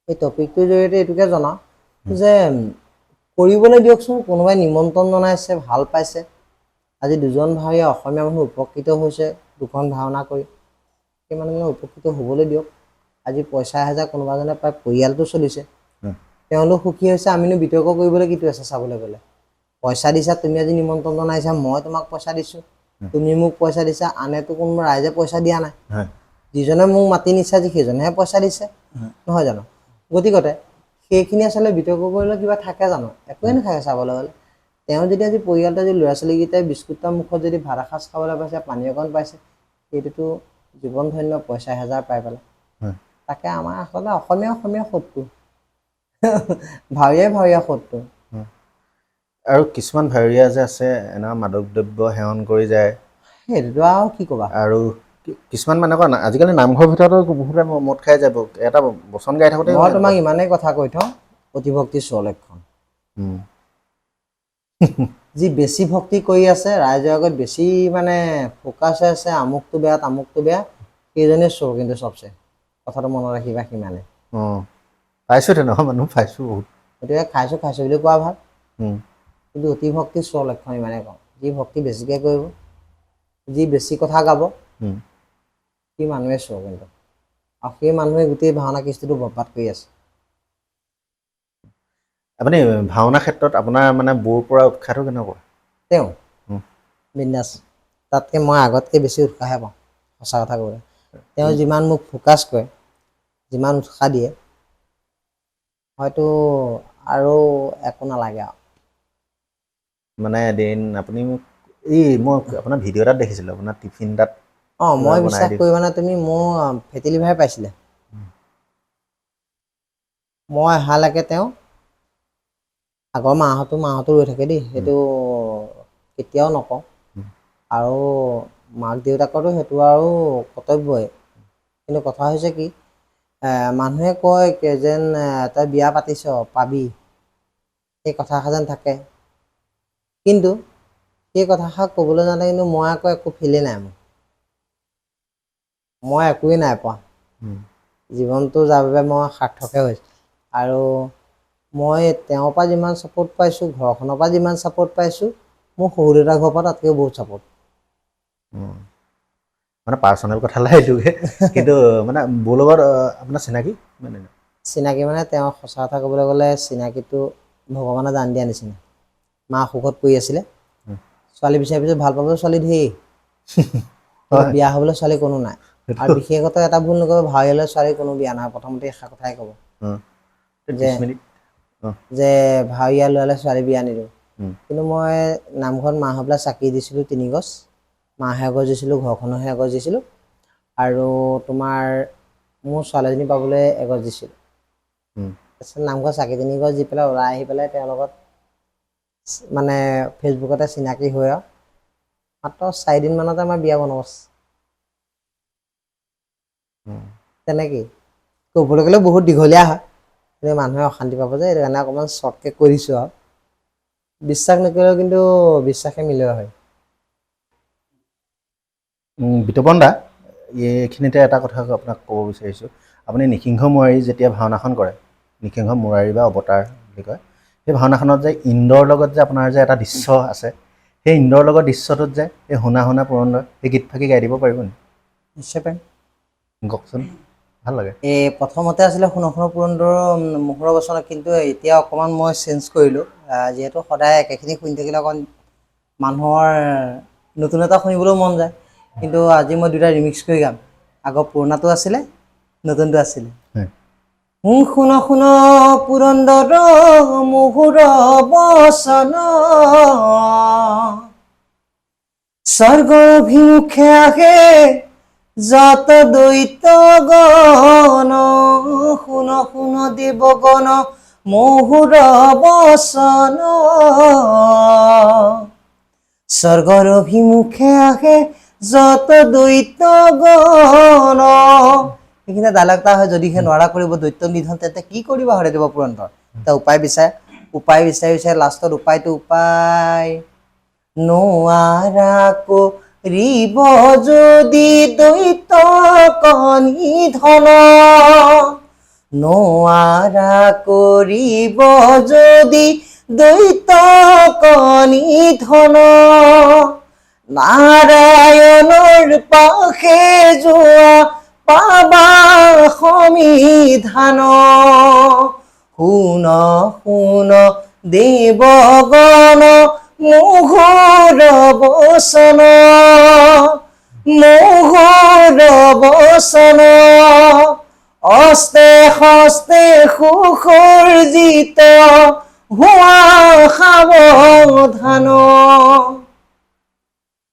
এই টপিকটোৰ জৰিয়তে এইটোকে জনাওঁ যে কৰিবলৈ দিয়কচোন। কোনোবাই নিমন্ত্ৰণ জনাইছে, ভাল পাইছে। আজি 2জন ভাৱৰীয়া অসমীয়া মানুহ উপকৃত হৈছে 2খন ভাওনা কৰি। সেই মানুহজনক উপকৃত হ'বলৈ দিয়ক। আজি পইচা এহেজাৰ কোনোবা এজনে পাই পৰিয়ালটো চলিছে, তেওঁলোক সুখী হৈছে। আমিনো বিতৰ্ক কৰিবলৈ কিটো আছে? চাবলৈ গ'লে পইচা দিছা, তুমি আজি নিমন্ত্ৰণ জনাইছা, মই তোমাক পইচা দিছোঁ, তুমি মোক পইচা দিছা, আনেতো কোনোবা ৰাইজে পইচা দিয়া নাই। যিজনে মোক মাতি নিছে আজি সেইজনেহে পইচা দিছে, নহয় জানো? গতিকতে সেইখিনি আচলতে বিতৰ্ক কৰিলে কিবা থাকে জানো? একোৱে নাথাকে চাবলৈ গ'লে। তেওঁ যদি আজি পৰিয়ালটো, আজি ল'ৰা ছোৱালীকেইটাই বিস্কুটৰ মুখত যদি ভাত এসাঁজ খাবলৈ পাইছে, পানী অকণ পাইছে, সেইটোতো জীৱন ধন্য। পইচা এহেজাৰ পাই পেলাই। তাকে আমাৰ আচলতে অসমীয়া শত্ৰু, ভাৱৰীয়া শত্ৰু। আৰু কিছুমান ভাৱৰীয়া যে আছে, এনেকুৱা মাদক দ্ৰব্য সেৱন কৰি যায়। সেইটোতো আৰু কি ক'বা। আৰু কিছুমান মানে কয় না, আজিকালি নামঘৰৰ ভিতৰতো বহুতে মদ খাই যাব। এটা বচন গাই থাকোঁতে মই তোমাক ইমানেই কথা কৈ থওঁ, অতিভক্তি স্বলক্ষণ। যি বেছি ভক্তি কৰি আছে, ৰাইজৰ আগত বেছি মানে ফ'কাছ হৈ আছে, আমুকটো বেয়া তামুকটো বেয়া, সেইজনেই চোৰ কিন্তু চবচে। কথাটো মনত ৰাখিবা সিমানে। পাইছোঁ তেনেকুৱা মানুহ, পাইছোঁ বহুত। গতিকে খাইছোঁ বুলি কোৱা ভাল, কিন্তু অতি ভক্তি স্বলক্ষণ ইমানেই কওঁ। যি ভক্তি বেছিকৈ কৰিব, যি বেছি কথা গাব, সি মানুহে চোৰ কিন্তু। আৰু সেই মানুহে গোটেই ভাওনা কৃষ্টিটো বৰবাদ কৰি আছে। আপুনি ভাওনা ক্ষেত্ৰত আপোনাৰ মানে বৌৰ পৰা উৎসাহটো কেনেকুৱা? তেওঁ বিন্দাছ। তাতকৈ মই আগতকৈ বেছি উৎসাহে পাওঁ, সঁচা কথা ক'বলৈ। তেওঁ যিমান মোক ফ'কাছ কৰে, যিমান উৎসাহ দিয়ে, হয়তো আৰু একো নালাগে আৰু। মানে এদিন আপুনি মোক মই আপোনাৰ ভিডিঅ' এটাত দেখিছিলোঁ, আপোনাৰ টিফিন এটাত মই বিশ্বাস কৰিবানে তুমি, মোৰ ফেটি লিভাৰ পাইছিলে। মই অহালৈকে তেওঁ, আগৰ মাহঁতো ৰৈ থাকে দেই, সেইটো কেতিয়াও নকওঁ। আৰু মাক দেউতাকৰতো সেইটো আৰু কৰ্তব্যই। কিন্তু কথা হৈছে কি, মানুহে কয় যেন তই বিয়া পাতিছ পাবি, সেই কথাষাৰ যেন থাকে। কিন্তু সেই কথাষাৰ ক'বলৈ যাওঁতে কিন্তু মই আকৌ একো ফিলেই নাই মোৰ। মই একোৱেই নাই পোৱা। জীৱনটো যাৰ বাবে মই সাৰ্থকহে হৈছোঁ। আৰু মই তেওঁৰ পৰা যিমান ছাপোৰ্ট পাইছোঁ, ঘৰখনৰ পৰা যিমান ছাপোৰ্ট পাইছোঁ, মোৰ শহুৰ দেউতাৰ ঘৰৰ পৰা তাতকৈ বহুত ছাপোৰ্ট। মানে পাৰ্চনেল কথালৈ আহিলোঁগৈ, কিন্তু মানে বৌৰ লগত আপোনাৰ চিনাকি মানে? চিনাকি মানে তেওঁ সঁচা কথা ক'বলৈ গ'লে চিনাকিটো ভগৱানে দান দিয়া নিচিনা। মা অসুখত পৰি আছিলে, ছোৱালী বিচাৰি পিছত ভাল পাবলৈ ছোৱালী ঢেৰ, কিন্তু বিয়া হ'বলৈ ছোৱালী কোনো নাই। আৰু বিশেষত এটা ভুল নকৰিব, ভাৱৰীয়ালৈ ছোৱালী কোনো বিয়া নহয়। প্ৰথমতে এষাৰ কথাই ক'ব যে ভাৱৰীয়া ল'ৰালৈ ছোৱালী বিয়া নিদিওঁ। কিন্তু মই নামঘৰত মা হৈ পেলাই চাকি দিছিলোঁ 3 গছ, মাহে এগছ দিছিলোঁ, ঘৰখনৰহে এগছ দিছিলোঁ, আৰু তোমাৰ মোৰ ছোৱালীজনী পাবলৈ এগছ দিছিলোঁ। তাৰপিছত নামঘৰত চাকি 3 গছ দি পেলাই ওলাই আহি পেলাই তেওঁৰ লগত মানে ফেচবুকতে চিনাকি হৈ আৰু মাত্ৰ 4 দিনমানতে আমাৰ বিয়া বন্দবস্ত। তেনেকেই ক'বলৈ গ'লে বহুত দীঘলীয়া হয়, কিন্তু মানুহে অশান্তি পাব যে, সেইটো কাৰণে অকণমান শ্বৰ্টকৈ কৈ দিছোঁ আৰু। বিশ্বাস নকৰিলেও কিন্তু বিশ্বাসে মিলোৱা হয়। বিতোপন দা, এইখিনিতে এটা কথা আপোনাক ক'ব বিচাৰিছোঁ। আপুনি নিসিংহ মুৰাৰী যেতিয়া ভাওনাখন কৰে, নিসিংহ মুৰাৰী বা অৱতাৰ বুলি কয়, সেই ভাওনাখনত যে ইন্দ্ৰৰ লগত যে আপোনাৰ যে এটা দৃশ্য আছে, সেই ইন্দ্ৰৰ লগত দৃশ্যটোত যে এই শুনা শুনা পুৰন্দৰ, সেই গীত ফাঁকি গাই দিব পাৰিব নেকি? নিশ্চয় পাৰিম। কওকচোন, ভাল লাগে। প্ৰথমতে আছিলে শুন শুন পুৰন্দৰ মুখৰ বচন, কিন্তু এতিয়া অকণমান মই চেঞ্জ কৰিলোঁ। যিহেতু সদায় একেখিনি শুনি থাকিলে অকণ মানুহৰ নতুন এটা শুনিবলৈও মন যায়। কিন্তু আজি মই 2টা ৰিমিক্স কৰি গাম। আগৰ পুৰণাটো আছিলে, নতুনটো আছিলে। শুন শুন পুৰন্দৰ মুহুৰ বচন স্বৰ্গৰ অভিমুখে আহে যত দৈত্য গণ শুন শুন দেৱগণ মুহুৰ বচন স্বৰ্গৰ অভিমুখে আহে যত দৈত্য গণ এইখিনি ডাইলগ এটা হয় যদিহে নোৱাৰা কৰিব দৈত্য নিধন তেন্তে কি কৰিবা হৰেদেৱ পুৰন্দৰ এটা উপায় বিচাৰি লাষ্টত উপায় নোৱাৰা কৰিব যদি দৈত্য নিধন নোৱাৰা কৰিব যদি দৈত্য নিধন নাৰায়ণৰ পাশে যোৱা পাবা সমিধান শুন শুন দেৱগণ মুহুৰ বচন অস্তে হস্তে সুসৰ্জিত হোৱা সাৱধান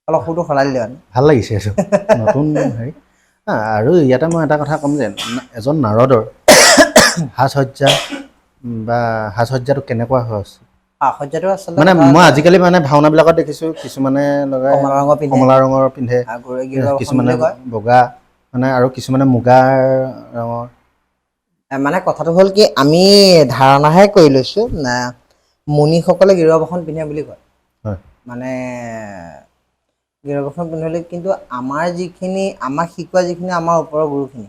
অলপ সুৰটো সলাই দিলে ভাল লাগিছে এইটো নতুন হেৰি আৰু ইয়াতে মই এটা কথা ক'ম যে এজন নাৰদৰ সাজ সজ্জাটো কেনেকুৱা হয় সজ্জাটো আচলতে মানে মই আজিকালি মানে ভাওনাবিলাকত দেখিছোঁ কিছুমানে লগাই কমলা ৰঙৰ পিন্ধে কিছুমানে বগা মানে আৰু কিছুমানে মুগাৰ ৰঙৰ মানে কথাটো হ'ল কি আমি ধাৰণাহে কৰি লৈছোঁ মুনিসকলে গেৰুৱাবসন পিন্ধে বুলি কয় মানে গেৰুৱাবসন পিন্ধিলে কিন্তু আমাৰ যিখিনি আমাক শিকোৱা যিখিনি আমাৰ ওপৰৰ গুৰুখিনি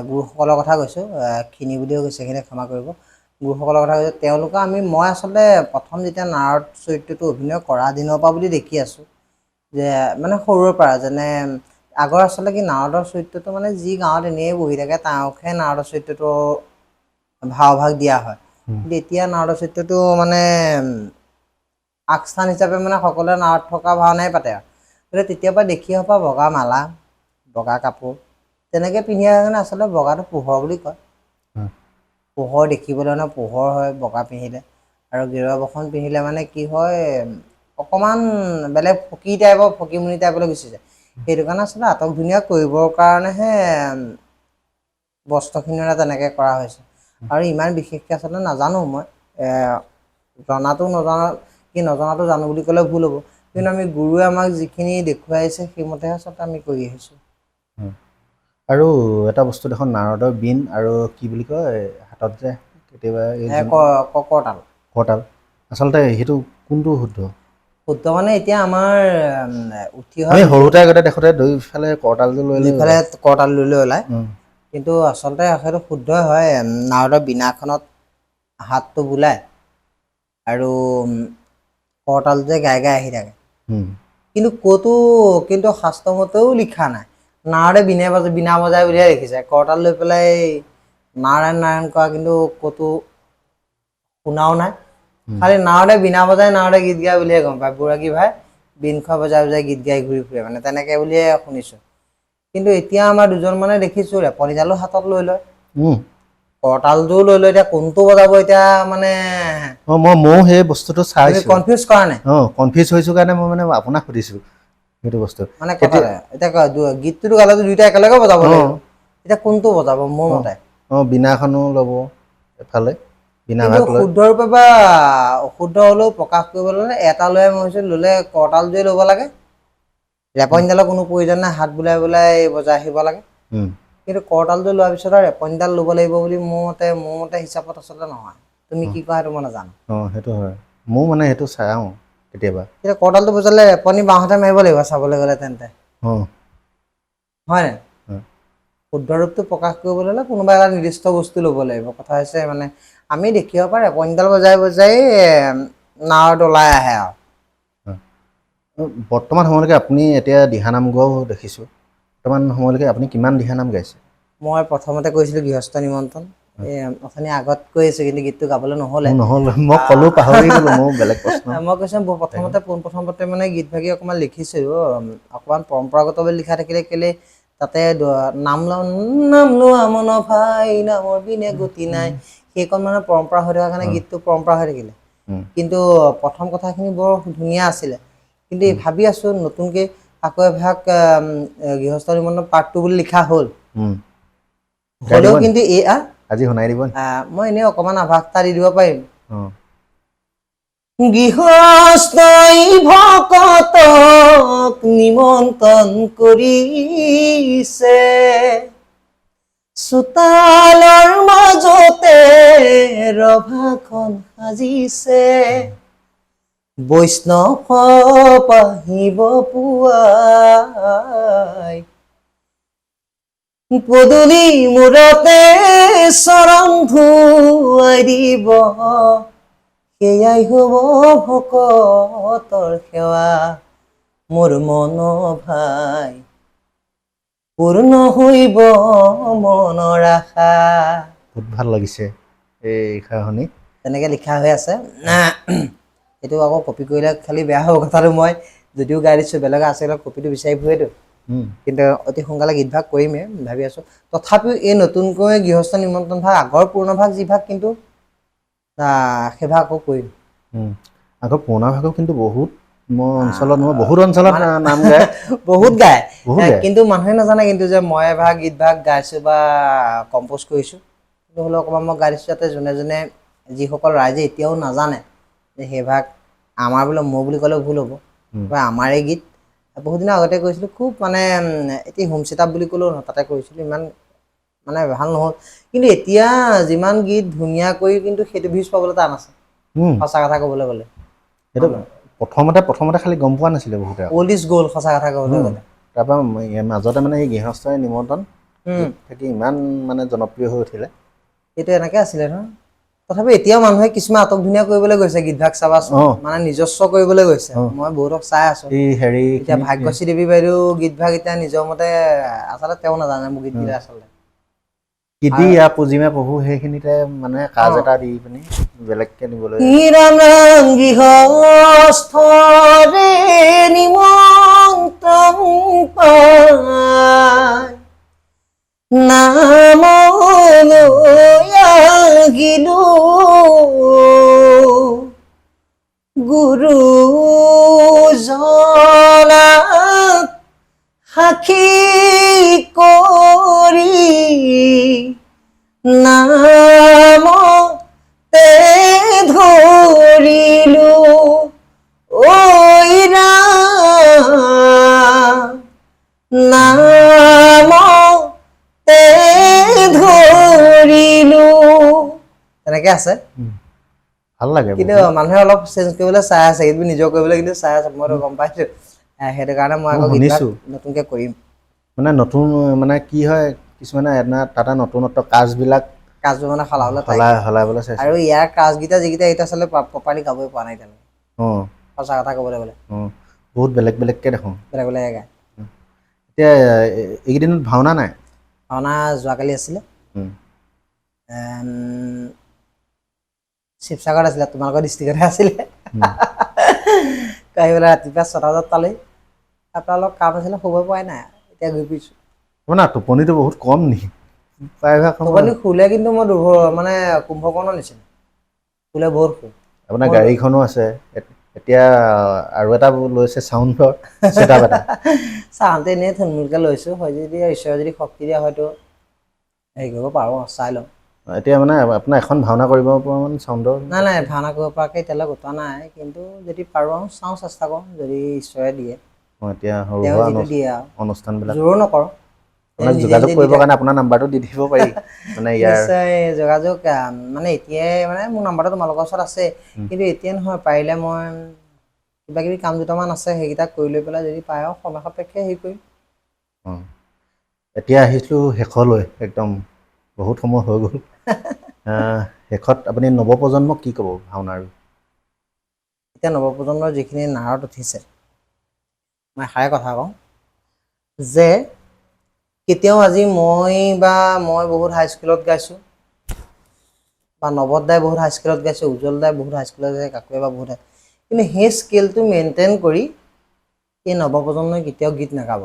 গুৰুসকলৰ কথা কৈছোঁ খিনি বুলিও কৈছে সেইখিনি ক্ষমা কৰিব গুৰুসকলৰ কথা কৈছোঁ তেওঁলোকে মই আচলতে প্ৰথম যেতিয়া নাৰদ চৰিত্ৰটো অভিনয় কৰা দিনৰ পৰা বুলি দেখি আছোঁ যে মানে সৰুৰে পৰা যেনে আগৰ আচলতে কি নাৰদৰ চৰিত্ৰটো মানে যি গাঁৱত এনেই বহি থাকে তেওঁকহে নাৰদৰ চৰিত্ৰটো ভাওভাগ দিয়া হয় কিন্তু এতিয়া নাৰদৰ চৰিত্ৰটো মানে আগস্থান হিচাপে মানে সকলোৱে নাৱত থকা ভাওনাই পাতে আৰু গতিকে তেতিয়াৰ পৰা দেখি অহা বগা মালা বগা কাপোৰ তেনেকৈ পিন্ধি অহাৰ কাৰণে আচলতে বগাটো পোহৰ বুলি কয় পোহৰ দেখিবলৈ মানে পোহৰ হয় বগা পিন্ধিলে আৰু গেৰুৱাবসন পিন্ধিলে মানে কি হয় অকণমান বেলেগ ফকীমুনি টাইপলৈ গুচি যায় সেইটো কাৰণে আচলতে আটক ধুনীয়া কৰিবৰ কাৰণেহে বস্ত্ৰখিনি তেনেকৈ কৰা হৈছে আৰু ইমান বিশেষকৈ আচলতে নাজানো মই নজনাটো জানো বুলি ক'লে ভুল হ'ব কিন্তু আমি গুৰুৱে আমাক যিখিনি দেখুৱাইছে সেইমতেহে আচলতে আমি কৰি আহিছোঁ আৰু এটা বস্তু দেখোন নাৰদৰ বিন আৰু কি বুলি কয় হাতত যে কেতিয়াবা কৰতাল আচলতে সেইটো কোনটো শুদ্ধ মানে এতিয়া আমাৰ উঠি আমি সৰুতে আগতে দেখোঁতে দুইফালে কৰতাল লৈ ওলায় কিন্তু আচলতে সেইটো শুদ্ধই হয় নাৰদৰ বিনাখনত হাতটো বোলাই আৰু কৰতাল যে গাই আহি থাকে কিন্তু শাস্ত্ৰমতেও লিখা নাই নাৰদে বিনা বজাই বুলিহে লিখিছে কৰতাল লৈ পেলাই নাৰায়ণ কৰা কিন্তু ক'তো শুনাও নাই খালি নাৰদে বিনা বজাই নাৰদে গীত গাই বুলিহে গম পায় বুঢ়াগী ভাই বিনখোৱা বজাই গীত গাই ঘূৰি ফুৰে মানে তেনেকৈ বুলিহে শুনিছোঁ কিন্তু এতিয়া আমাৰ দুজন মানে দেখিছোঁ ৰেপনিডালো হাতত লৈ লয় কৰতালযোৰ লৈ এতিয়া কোনটো বজাব এতিয়া মানে ময়ো সেই বস্তুটো চাইছোঁ কনফিউজ কৰা নাই কনফিউজ হৈছোঁ কাৰণে মই মানে আপোনাক সুধিছোঁ সেইটো বস্তু মানে এতিয়া গীতটোতো গালেতো দুইটা একেলগে বজাব লাগিব এতিয়া কোনটো বজাব মোৰ মতে বিনাখনো ল'ব এফালে শুদ্ধৰূপে বা অশুদ্ধ হ'লেও প্ৰকাশ কৰিবলৈ এটা লৈ ল'লে কৰতালযোৰে ল'ব লাগে ৰেপনিডালৰ কোনো প্ৰয়োজন নাই হাত বোলাই বজাই আহিব লাগে কিন্তু কৰতালযোৰ লোৱাৰ পিছত আৰু ৰেপনিডাল ল'ব লাগিব বুলি মোৰ মতে হিচাপত আচলতে নহয় তুমি কি কোৱা সেইটো মই নাজানো সেইটো হয় মোৰ মানে সেইটো চাওঁ কেতিয়াবা এতিয়া কৰতালটো বজালে ৰেপনি বাওঁহাতে মাৰিব লাগিব চাবলৈ গ'লে তেন্তে হয় নাই শুদ্ধ ৰূপটো প্ৰকাশ কৰিবলৈ হ'লে কোনোবা এটা নিৰ্দিষ্ট বস্তু ল'ব লাগিব কথা হৈছে মানে আমি দেখিব পাৰোঁ ৰেপনিডাল বজাই নাৱত ওলাই আহে আৰু বৰ্তমান সময়লৈকে আপুনি এতিয়া দিহানাম গোৱাও দেখিছোঁ বৰ্তমান সময়লৈকে আপুনি কিমান দিহানাম গাইছে মই প্ৰথমতে কৈছিলোঁ গৃহস্থ নিমন্ত্ৰণ অথনি আগত কৈ আছোঁ কিন্তু গীতটো গাবলৈ নহ'লে মই ক'লো পাহৰি গ'লোঁ মোৰ বেলেগ প্ৰশ্ন মই কৈছোঁ পোনপ্ৰথমতে মানে গীতভাগি অকণমান লিখিছোঁ অকণমান পৰম্পৰাগতভাৱে লিখা থাকিলে কেলৈ তাতে নাম লোৱা মন ভাই নামৰ বিনে গতি নাই সেইকণ মানে পৰম্পৰা হৈ থকাৰ কাৰণে গীতটো পৰম্পৰা হৈ থাকিলে কিন্তু প্ৰথম কথাখিনি বৰ ধুনীয়া আছিলে কিন্তু ভাবি আছো নতুনকৈ আকৌ এভাগ গৃহস্থ নিমন্ত্ৰণ পাৰ্ট 2 বুলি লিখা হ'ল হ'লেও কিন্তু আজি শুনাই দিব মই এনেই অকণমান আভাস এটা দি দিব পাৰিম অঁ গৃহস্থই ভকতক নিমন্ত্ৰণ কৰিছে চোতালৰ মাজতে ৰভাখন সাজিছে বৈষ্ণৱ আহিব পুৱাই পদূলি মূৰতে চৰণ ধুৱাই দিব সেয়াই হ'ব ভকতৰ সেৱা মোৰ মন ভাই পূৰ্ণ হইব মনৰ আশা বহুত ভাল লাগিছে এই শুনি তেনেকৈ লিখা হৈ আছে এইটো আকৌ কপি কৰিলে খালি বেয়া হ'ব কথাটো মই যদিও গাই দিছোঁ বেলেগে আছে কপিটো বিচাৰি ফুৰেতো কিন্তু অতি সোনকালে গীতভাগ কৰিমেই ভাবি আছোঁ তথাপিও এই নতুনকৈ গৃহস্থ নিমন্ত্ৰণ ভাগ আগৰ পুৰণা ভাগ যিভাগ কিন্তু সেইভাগ আকৌ কৰিম আগৰ পুৰণা ভাগৰ কিন্তু বহুত বহুত অঞ্চলত নাম গায় বহুত গায় কিন্তু মানুহে নাজানে কিন্তু যে মই এভাগ গীতভাগ গাইছোঁ বা কম্প'জ কৰিছোঁ কিন্তু হ'লেও অকণমান মই গাই দিছোঁ যাতে যোনে যোনে যিসকল ৰাইজে এতিয়াও নাজানে যে সেইভাগ আমাৰ বোলে মোৰ বুলি ক'লেও ভুল হ'ব বা আমাৰে গীত বহুত দিনৰ আগতে কৰিছিলোঁ খুব মানে এতিয়া হোম ছেটআপ বুলি ক'লেও নহয় তাতে কৰিছিলোঁ ইমান মানে ভাল নহ'ল কিন্তু এতিয়া যিমান গীত ধুনীয়া কৰি কিন্তু সেইটো ভিউজ পাবলৈ টান আছে সঁচা কথা ক'বলৈ গ'লে সেইটো প্ৰথমতে খালি গম পোৱা নাছিলে বহুতে অল্ড ইজ গ'ল্ড সঁচা কথা ক'বলৈ গ'লে তাৰপৰা মাজতে মানে এই গৃহস্থই নিমন্ত্ৰণ থাকি ইমান মানে জনপ্ৰিয় হৈ উঠিলে এইটো এনেকৈ আছিলে নহয় তথাপি এতিয়াও মানুহে কিছুমান আটক ধুনীয়া কৰিবলৈ গৈছে গীতভাগ চাবাচোন মানে নিজস্ব কৰিবলৈ গৈছে মই বহুতক চাই আছোঁ এতিয়া ভাগ্যশ্ৰী দেৱী বাইদেউ গীতভাগ এতিয়া নিজৰ মতে আচলতে তেওঁ নাজানে মোৰ গীতবিলাক আচলতে কিদি পুজিমে প্ৰভু সেইখিনিতে মানে কাজ এটা দি পিনি বেলেগকে নিবলৈ গৃহস্থৰে নিমন্ত্ৰণ পায় নামলৈ আহিলো গুৰুজনাক সাক্ষী কৰি নামতে ধৰিলো ঐ নামতে ধৰিলো তেনেকে আছে ভাল লাগে কিন্তু মানুহে অলপ চেঞ্জ কৰিবলৈ চাই আছে কিন্তু নিজৰ কৰিবলৈ কিন্তু চাই আছে মইতো গম পাইছোঁ সেইটো কাৰণে মই আকৌ নতুনকৈ কৰিম মানে নতুন মানে কি হয় কিছুমানে তাতে নতুনত্ব কাজবোৰ মানে সলাবলৈ চাইছে আৰু ইয়াৰ কাজকেইটা যিকেইটা এতিয়া আচলতে প্ৰপাৰলি গাবই পৰা নাই তেনেকৈ সঁচা কথা ক'বলৈ গ'লে বহুত বেলেগকৈ দেখোঁ বেলেগ গায় এতিয়া এইকেইদিনত ভাওনা নাই ভাওনা যোৱাকালি আছিলে শিৱসাগৰত আছিলে তোমালোকৰ ডিষ্ট্ৰিক্টতে আছিলে আহিবলৈ ৰাতিপুৱা 6টা বজাত পালেই তাৰপৰা অলপ কাম আছিলে শুব পৰাই নাই এতিয়া ঘূৰি ফুৰিছোঁ না টোপনিটো বহুত কম নেকি প্ৰায়ভাগ টোপনি শুলে কিন্তু মই মানে কুম্ভকৰ্ণৰ নিচিনা শুলে বহুত শু আপোনাৰ গাড়ীখনো আছে এতিয়া আৰু এটা লৈছে চাউণ্ডৰ ছেটআপ এটা চাউণ্ডটো এনেই থুলমূলকৈ লৈছোঁ হয় যদি ঈশ্বৰে যদি শক্তি দিয়া হয়তো হেৰি কৰিব পাৰোঁ চাই লওঁ এতিয়া মানে আপোনাৰ এখন ভাওনা কৰিব পৰা মানে চাউণ্ডৰ নাই ভাওনা কৰিব পৰাকৈ এতিয়ালৈ গোটোৱা নাই কিন্তু যদি পাৰোঁ চাওঁ চেষ্টা কৰোঁ যদি ঈশ্বৰে দিয়ে এতিয়া যিটো দিয়ে আৰু অনুষ্ঠানবিলাক জোৰো নকৰোঁ যোগাযোগ কৰিবৰ কাৰণে আপোনাৰ নাম্বাৰটো দি দিব পাৰি মানে নিশ্চয় যোগাযোগ মানে এতিয়াই মানে মোৰ নাম্বাৰটো তোমালোকৰ ওচৰত আছে কিন্তু এতিয়া নহয় পাৰিলে মই কিবা কিবি কাম দুটামান আছে সেইকেইটা কৰি লৈ পেলাই যদি পায় আৰু সময় সাপেক্ষে হেৰি কৰিম এতিয়া আহিছোঁ শেষলৈ একদম বহুত সময় হৈ গ'ল শেষত আপুনি নৱপ্ৰজন্মক কি ক'ব ভাওনাৰ এতিয়া নৱপ্ৰজন্মৰ যিখিনি নাৰত উঠিছে মই এষাৰে কথা কওঁ যে কেতিয়াও আজি মই বহুত হাইস্কুলত গাইছোঁ বা নৱদ দাই বহুত হাইস্কুলত গাইছে উজ্জ্বল দাই বহুত হাইস্কুলত গাইছে কাকুৱে বা বহুত কিন্তু সেই স্কেলটো মেইনটেইন কৰি এই নৱপ্ৰজন্মই কেতিয়াও গীত নাগাব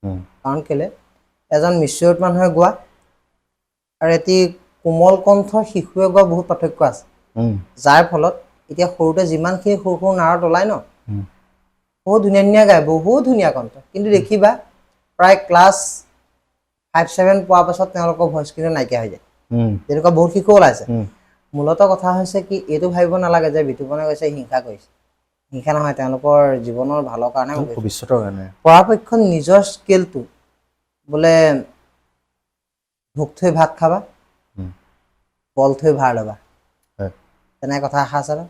কাৰণ কেলে এজন মিচিয়ৰ্ড মানুহে গোৱা আৰু এটি কোমল কণ্ঠৰ শিশুৱে গোৱা বহুত পাৰ্থক্য আছে যাৰ ফলত এতিয়া সৰুতে যিমানখিনি সৰু সৰু নাৰত ওলাই ন বহুত ধুনীয়া ধুনীয়া গায় বহুত ধুনীয়া কণ্ঠ কিন্তু দেখিবা প্ৰায় ক্লাছ 5-7 পোৱাৰ পাছত তেওঁলোকৰ ভইচ কিন্তু নাইকিয়া হৈ যায় তেনেকুৱা বহুত শিশু ওলাইছে মূলত কথা হৈছে কি এইটো ভাবিব নালাগে যে বিতুপনে কৈছে হিংসা কৰিছে হিংসা নহয় তেওঁলোকৰ জীৱনৰ ভালৰ কাৰণে ভৱিষ্যতৰ কাৰণে পৰাপক্ষত নিজৰ স্কিলটো বোলে ভোক থৈ ভাত খাবা বল থৈ ভাৰ ল'বা তেনে কথা এষাৰ আছে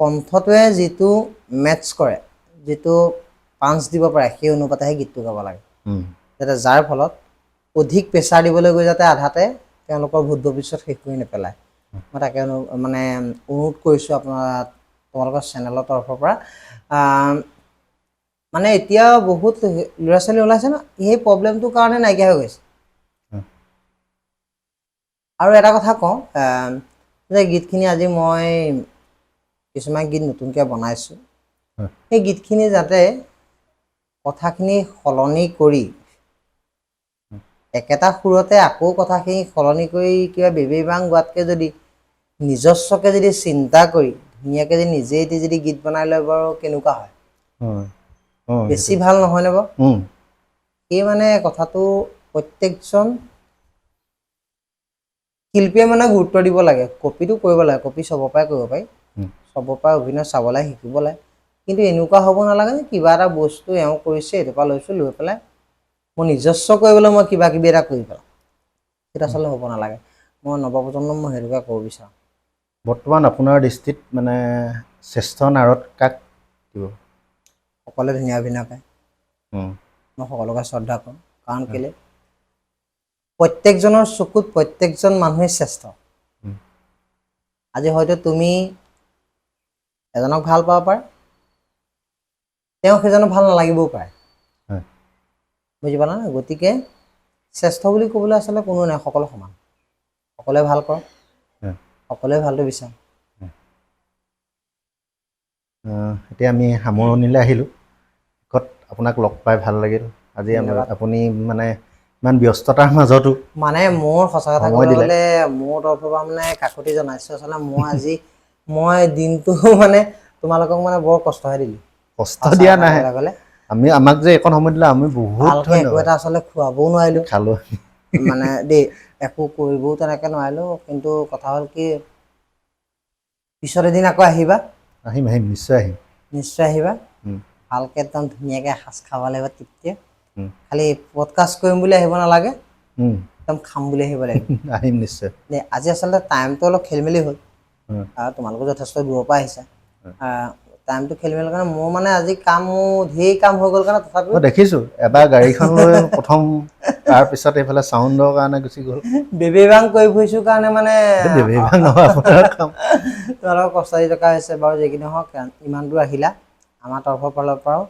কণ্ঠটোৱে যিটো মেটচ কৰে যিটো পাঞ্চ দিব পাৰে সেই অনুপাতেহে গীতটো গাব লাগে যাতে যাৰ ফলত অধিক প্ৰেছাৰ দিবলৈ গৈ যাতে আধাতে তেওঁলোকৰ ভূত ভৱিষ্যত শেষ কৰি নেপেলায় মই তাকে মানে অনুৰোধ কৰিছোঁ আপোনাৰ তোমালোকৰ চেনেলৰ তৰফৰ পৰা মানে এতিয়া বহুত ল'ৰা ছোৱালী ওলাইছে ন এই প্ৰব্লেমটোৰ কাৰণে নাইকিয়া হৈ গৈছে আৰু এটা কথা কওঁ যে গীতখিনি আজি মই কিছুমান গীত নতুনকৈ বনাইছোঁ সেই গীতখিনি যাতে কথাখিনি সলনি কৰি একেটা সুৰতে আকৌ কথাখিনি সলনি কৰি কিবা বেবেবাং গোৱাতকৈ যদি নিজস্বকৈ যদি চিন্তা কৰি ধুনীয়াকৈ যদি নিজে এটি যদি গীত বনাই লয় বাৰু কেনেকুৱা হয় বেছি ভাল নহয়নে বাৰু সেই মানে কথাটো প্ৰত্যেকজন শিল্পীয়ে মানে গুৰুত্ব দিব লাগে কপিটো কৰিব লাগে কপি চবৰ পৰাই কৰিব পাৰি চবৰ পৰা অভিনয় চাবলৈ শিকিব লাগে কিন্তু এনেকুৱা হ'ব নালাগে যে কিবা এটা বস্তু এওঁ কৰিছে এইটোৰ পৰা লৈছোঁ লৈ পেলাই মই নিজস্ব কৰিবলৈ মই কিবা কিবি এটা কৰি পেলাওঁ সেইটো আচলতে হ'ব নালাগে মই নৱপ্ৰজন্মক মই সেইটোকে ক'ব বিচাৰোঁ বৰ্তমান আপোনাৰ দৃষ্টিত মানে শ্ৰেষ্ঠ নাৰত কাক দিব সকলোৱে ধুনীয়া অভিনয় কৰে মই সকলোকে শ্ৰদ্ধা কৰোঁ কাৰণ কেলে প্ৰত্যেকজনৰ চকুত প্ৰত্যেকজন মানুহেই শ্ৰেষ্ঠ আজি হয়তো তুমি এজনক ভাল পাব পাৰে তেওঁ সেইজনক ভাল নালাগিবও পাৰে বুজি পালা না গতিকে শ্ৰেষ্ঠ বুলি ক'বলৈ আচলতে কোনো নাই সকলো সমান সকলোৱে ভাল কৰক সকলোৱে ভালটো বিচাৰে এতিয়া আমি সামৰণিলৈ আহিলোঁ শেষত আপোনাক লগ পাই ভাল লাগিল আজি আপুনি মানে ইমান ব্যস্ততাৰ মাজতো মানে মোৰ সঁচা কথা ক'বলৈ গ'লে মোৰ তৰফৰ পৰা মানে কাকতি জনাইছোঁ আচলতে মই দিনটো মানে তোমালোকক মানে বৰ কষ্টহে দিলোঁ কষ্ট দিয়া নাই আমি আমাক যে এখন সময় দিলে আমি বহুত একো এটা আচলতে খুৱাবও নোৱাৰিলোঁ খালোঁ মানে দেই একো কৰিবও তেনেকৈ নোৱাৰিলোঁ কিন্তু কথা হ'ল কি পিছত এদিন আকৌ আহিবা আহিম আহিম নিশ্চয় আহিবা ভালকৈ একদম ধুনীয়াকৈ এসাঁজ খাব লাগিব তৃপ্তিয়ে খালি পডকাষ্ট কৰিম বুলি আহিব নালাগে একদম খাম বুলি আহিব লাগিব আহিম নিশ্চয় আজি আচলতে টাইমটো অলপ খেলি মেলি হ'ল তোমালোকো যথেষ্ট দূৰৰ পৰা আহিছা টাইমটো খেলি মেলি কাৰণে মোৰ মানে আজি মোৰ ঢেৰ কাম হৈ গ'ল কাৰণে তথাপিও দেখিছোঁ এবাৰ গাড়ীখন লৈ প্ৰথম তাৰপিছত এইফালে চাউণ্ডৰ কাৰণে গুচি গ'ল বেবেবাং কৰি ফুৰিছোঁ কাৰণে মানে বেবেবাং নহয় আপোনাৰ কাম তোমালোকৰ কষ্ট দি থকা হৈছে বাৰু যি কি নহওক ইমান দূৰ আহিলা আমাৰ তৰফৰ ফালৰ পৰাও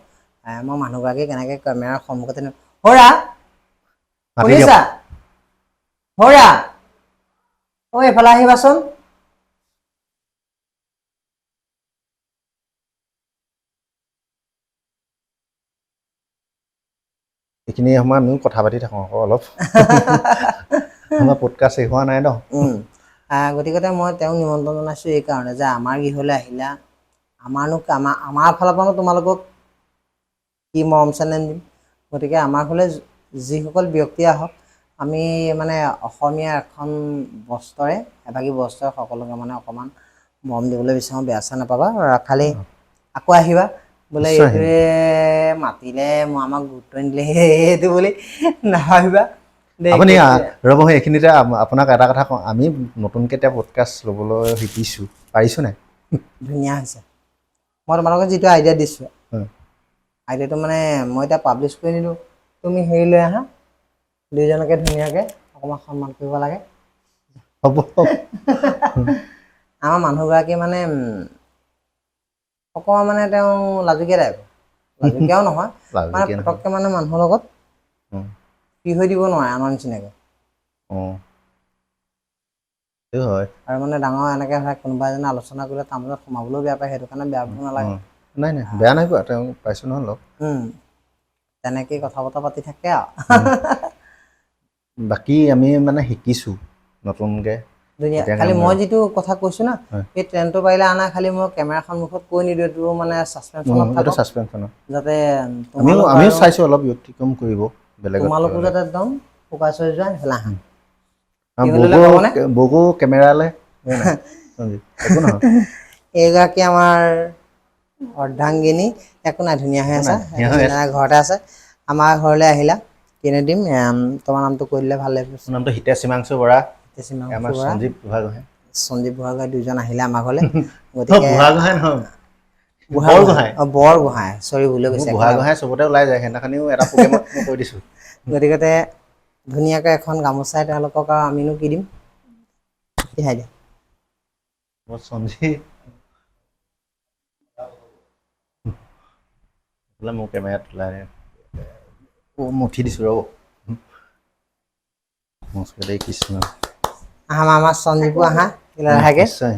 মই মানুহগৰাকী কেনেকৈ কেমেৰাৰ সন্মুখতে হৰা শুনিছা হৰা এইফালে আহিবাচোন এইখিনি সময় আমিও কথা পাতি থাকোঁ আকৌ অলপ আমাৰ পডকাষ্ট শেষ হোৱা নাই ন গতিকে মই তেওঁক নিমন্ত্ৰণ জনাইছোঁ এইকাৰণে যে আমাৰ গৃহলৈ আহিলা আমাৰ ফালৰ পৰা তোমালোকক কি মৰম চেনেহ দিম গতিকে আমাৰ ঘৰলৈ যিসকল ব্যক্তি আহক আমি মানে অসমীয়া এখন বস্ত্ৰৰে এভাগী বস্ত্ৰৰে সকলোকে মানে অকণমান মৰম দিবলৈ বিচাৰোঁ বেয়া চেয়া নাপাবা খালি আকৌ আহিবা বোলে এইটোৱে মাতিলে মই আমাক গুৰুত্ব নিদিলে সেইটো বুলি নাভাবিবা আপুনি ৰ'ব এইখিনিতে আপোনাক এটা কথা কওঁ আমি নতুনকৈ এতিয়া পডকাষ্ট ল'বলৈ শিকিছোঁ পাৰিছোঁ নাই ধুনীয়া হৈছে মই তোমালোকক যিটো আইডিয়া দিছোঁ আইডিয়াটো মানে মই এতিয়া পাব্লিছ কৰি নিদিওঁ তুমি হেৰি লৈ আহা দুইজনকে ধুনীয়াকৈ অকণমান সন্মান কৰিব লাগে হ'ব আমাৰ মানুহগৰাকী মানে অকণমান মানে তেওঁ লাজুকীয়া টাইপ লাজুকীয়াও নহয় মানে পটককৈ মানে মানুহৰ লগত ফ্ৰী হৈ দিব নোৱাৰে আনৰ নিচিনাকৈ হয় আৰু মানে ডাঙৰ এনেকৈ হয় কোনোবা এজনে আলোচনা কৰিলে তাৰ মাজত সোমাবলৈও বেয়া পায় সেইটো কাৰণে বেয়া পাব নালাগে নাই বেয়া নাই পোৱা তেওঁ পাইছোঁ নহয় লগ তেনেকেই কথা বতৰা পাতি থাকে আৰু বাকী আমি মানে শিকিছোঁ নতুনকৈ ধুনীয়া এতিয়া খালি কাম মই কৰা। যিটো কথা কৈছো না হয়। সেই ট্ৰেইনটো পাৰিলে আনা খালি মই কেমেৰা সন্মুখত কৈ নিদিওঁ এইটো মানে ছাছপেনশ্যনত এইটো থাকক ছাছপেনশ্যনৰ যাতে আমিও চাইছোঁ অলপ ব্যতিক্ৰম কৰিব বেলেগত তোমালোকো যাতে একদম ফ'কাছ হৈ যোৱা সেইফালে আহা আৰু কি হ'লে ক'বনে বগো কেমেৰালৈ একো নহয় এইগৰাকী আমাৰ অৰ্ধাংগিনী একো নাই ধুনীয়া হৈ একো আছে নাই, ধুনীয়া হৈ আছে। ঘৰতে আছে আমাৰ ঘৰলৈ আহিলা কিনে দিম তোমাৰ নামটো কৈ দিলে ভাল লাগিব মোৰ নামটো হিতেশ সীমাংশু বৰা সীমাংশু আমাৰ বৰা সঞ্জীৱ বুঢ়াগোহাঁই সঞ্জীৱ বুঢ়াগোহাঁই দুজন আহিলে আমাৰ ঘৰলৈ গতিকে বুঢ়াগোহাঁই নহয় বুঢ়াগোহাঁই বৰগোহাঁই চৰি ভুল হৈ মোৰ গৈছে বুঢ়াগোহাঁই চবতে ওলাই যায় সেইদিনাখনিও এটা প্ৰগ্ৰেমত মই কৈ দিছোঁ গতিকে ধুনীয়াকৈ এখন গামোচাই তেওঁলোকক আৰু আমিনো কি দিম পিন্ধাই দিয়া মই সঞ্জীৱ মোৰ কেমেৰাত ওলাই মুঠি দিছোঁ ৰ'ব নমস্কাৰ দেই কৃষ্ণ আহা আমাৰ সঞ্জীৱো আহা লাহেকৈ নিশ্চয়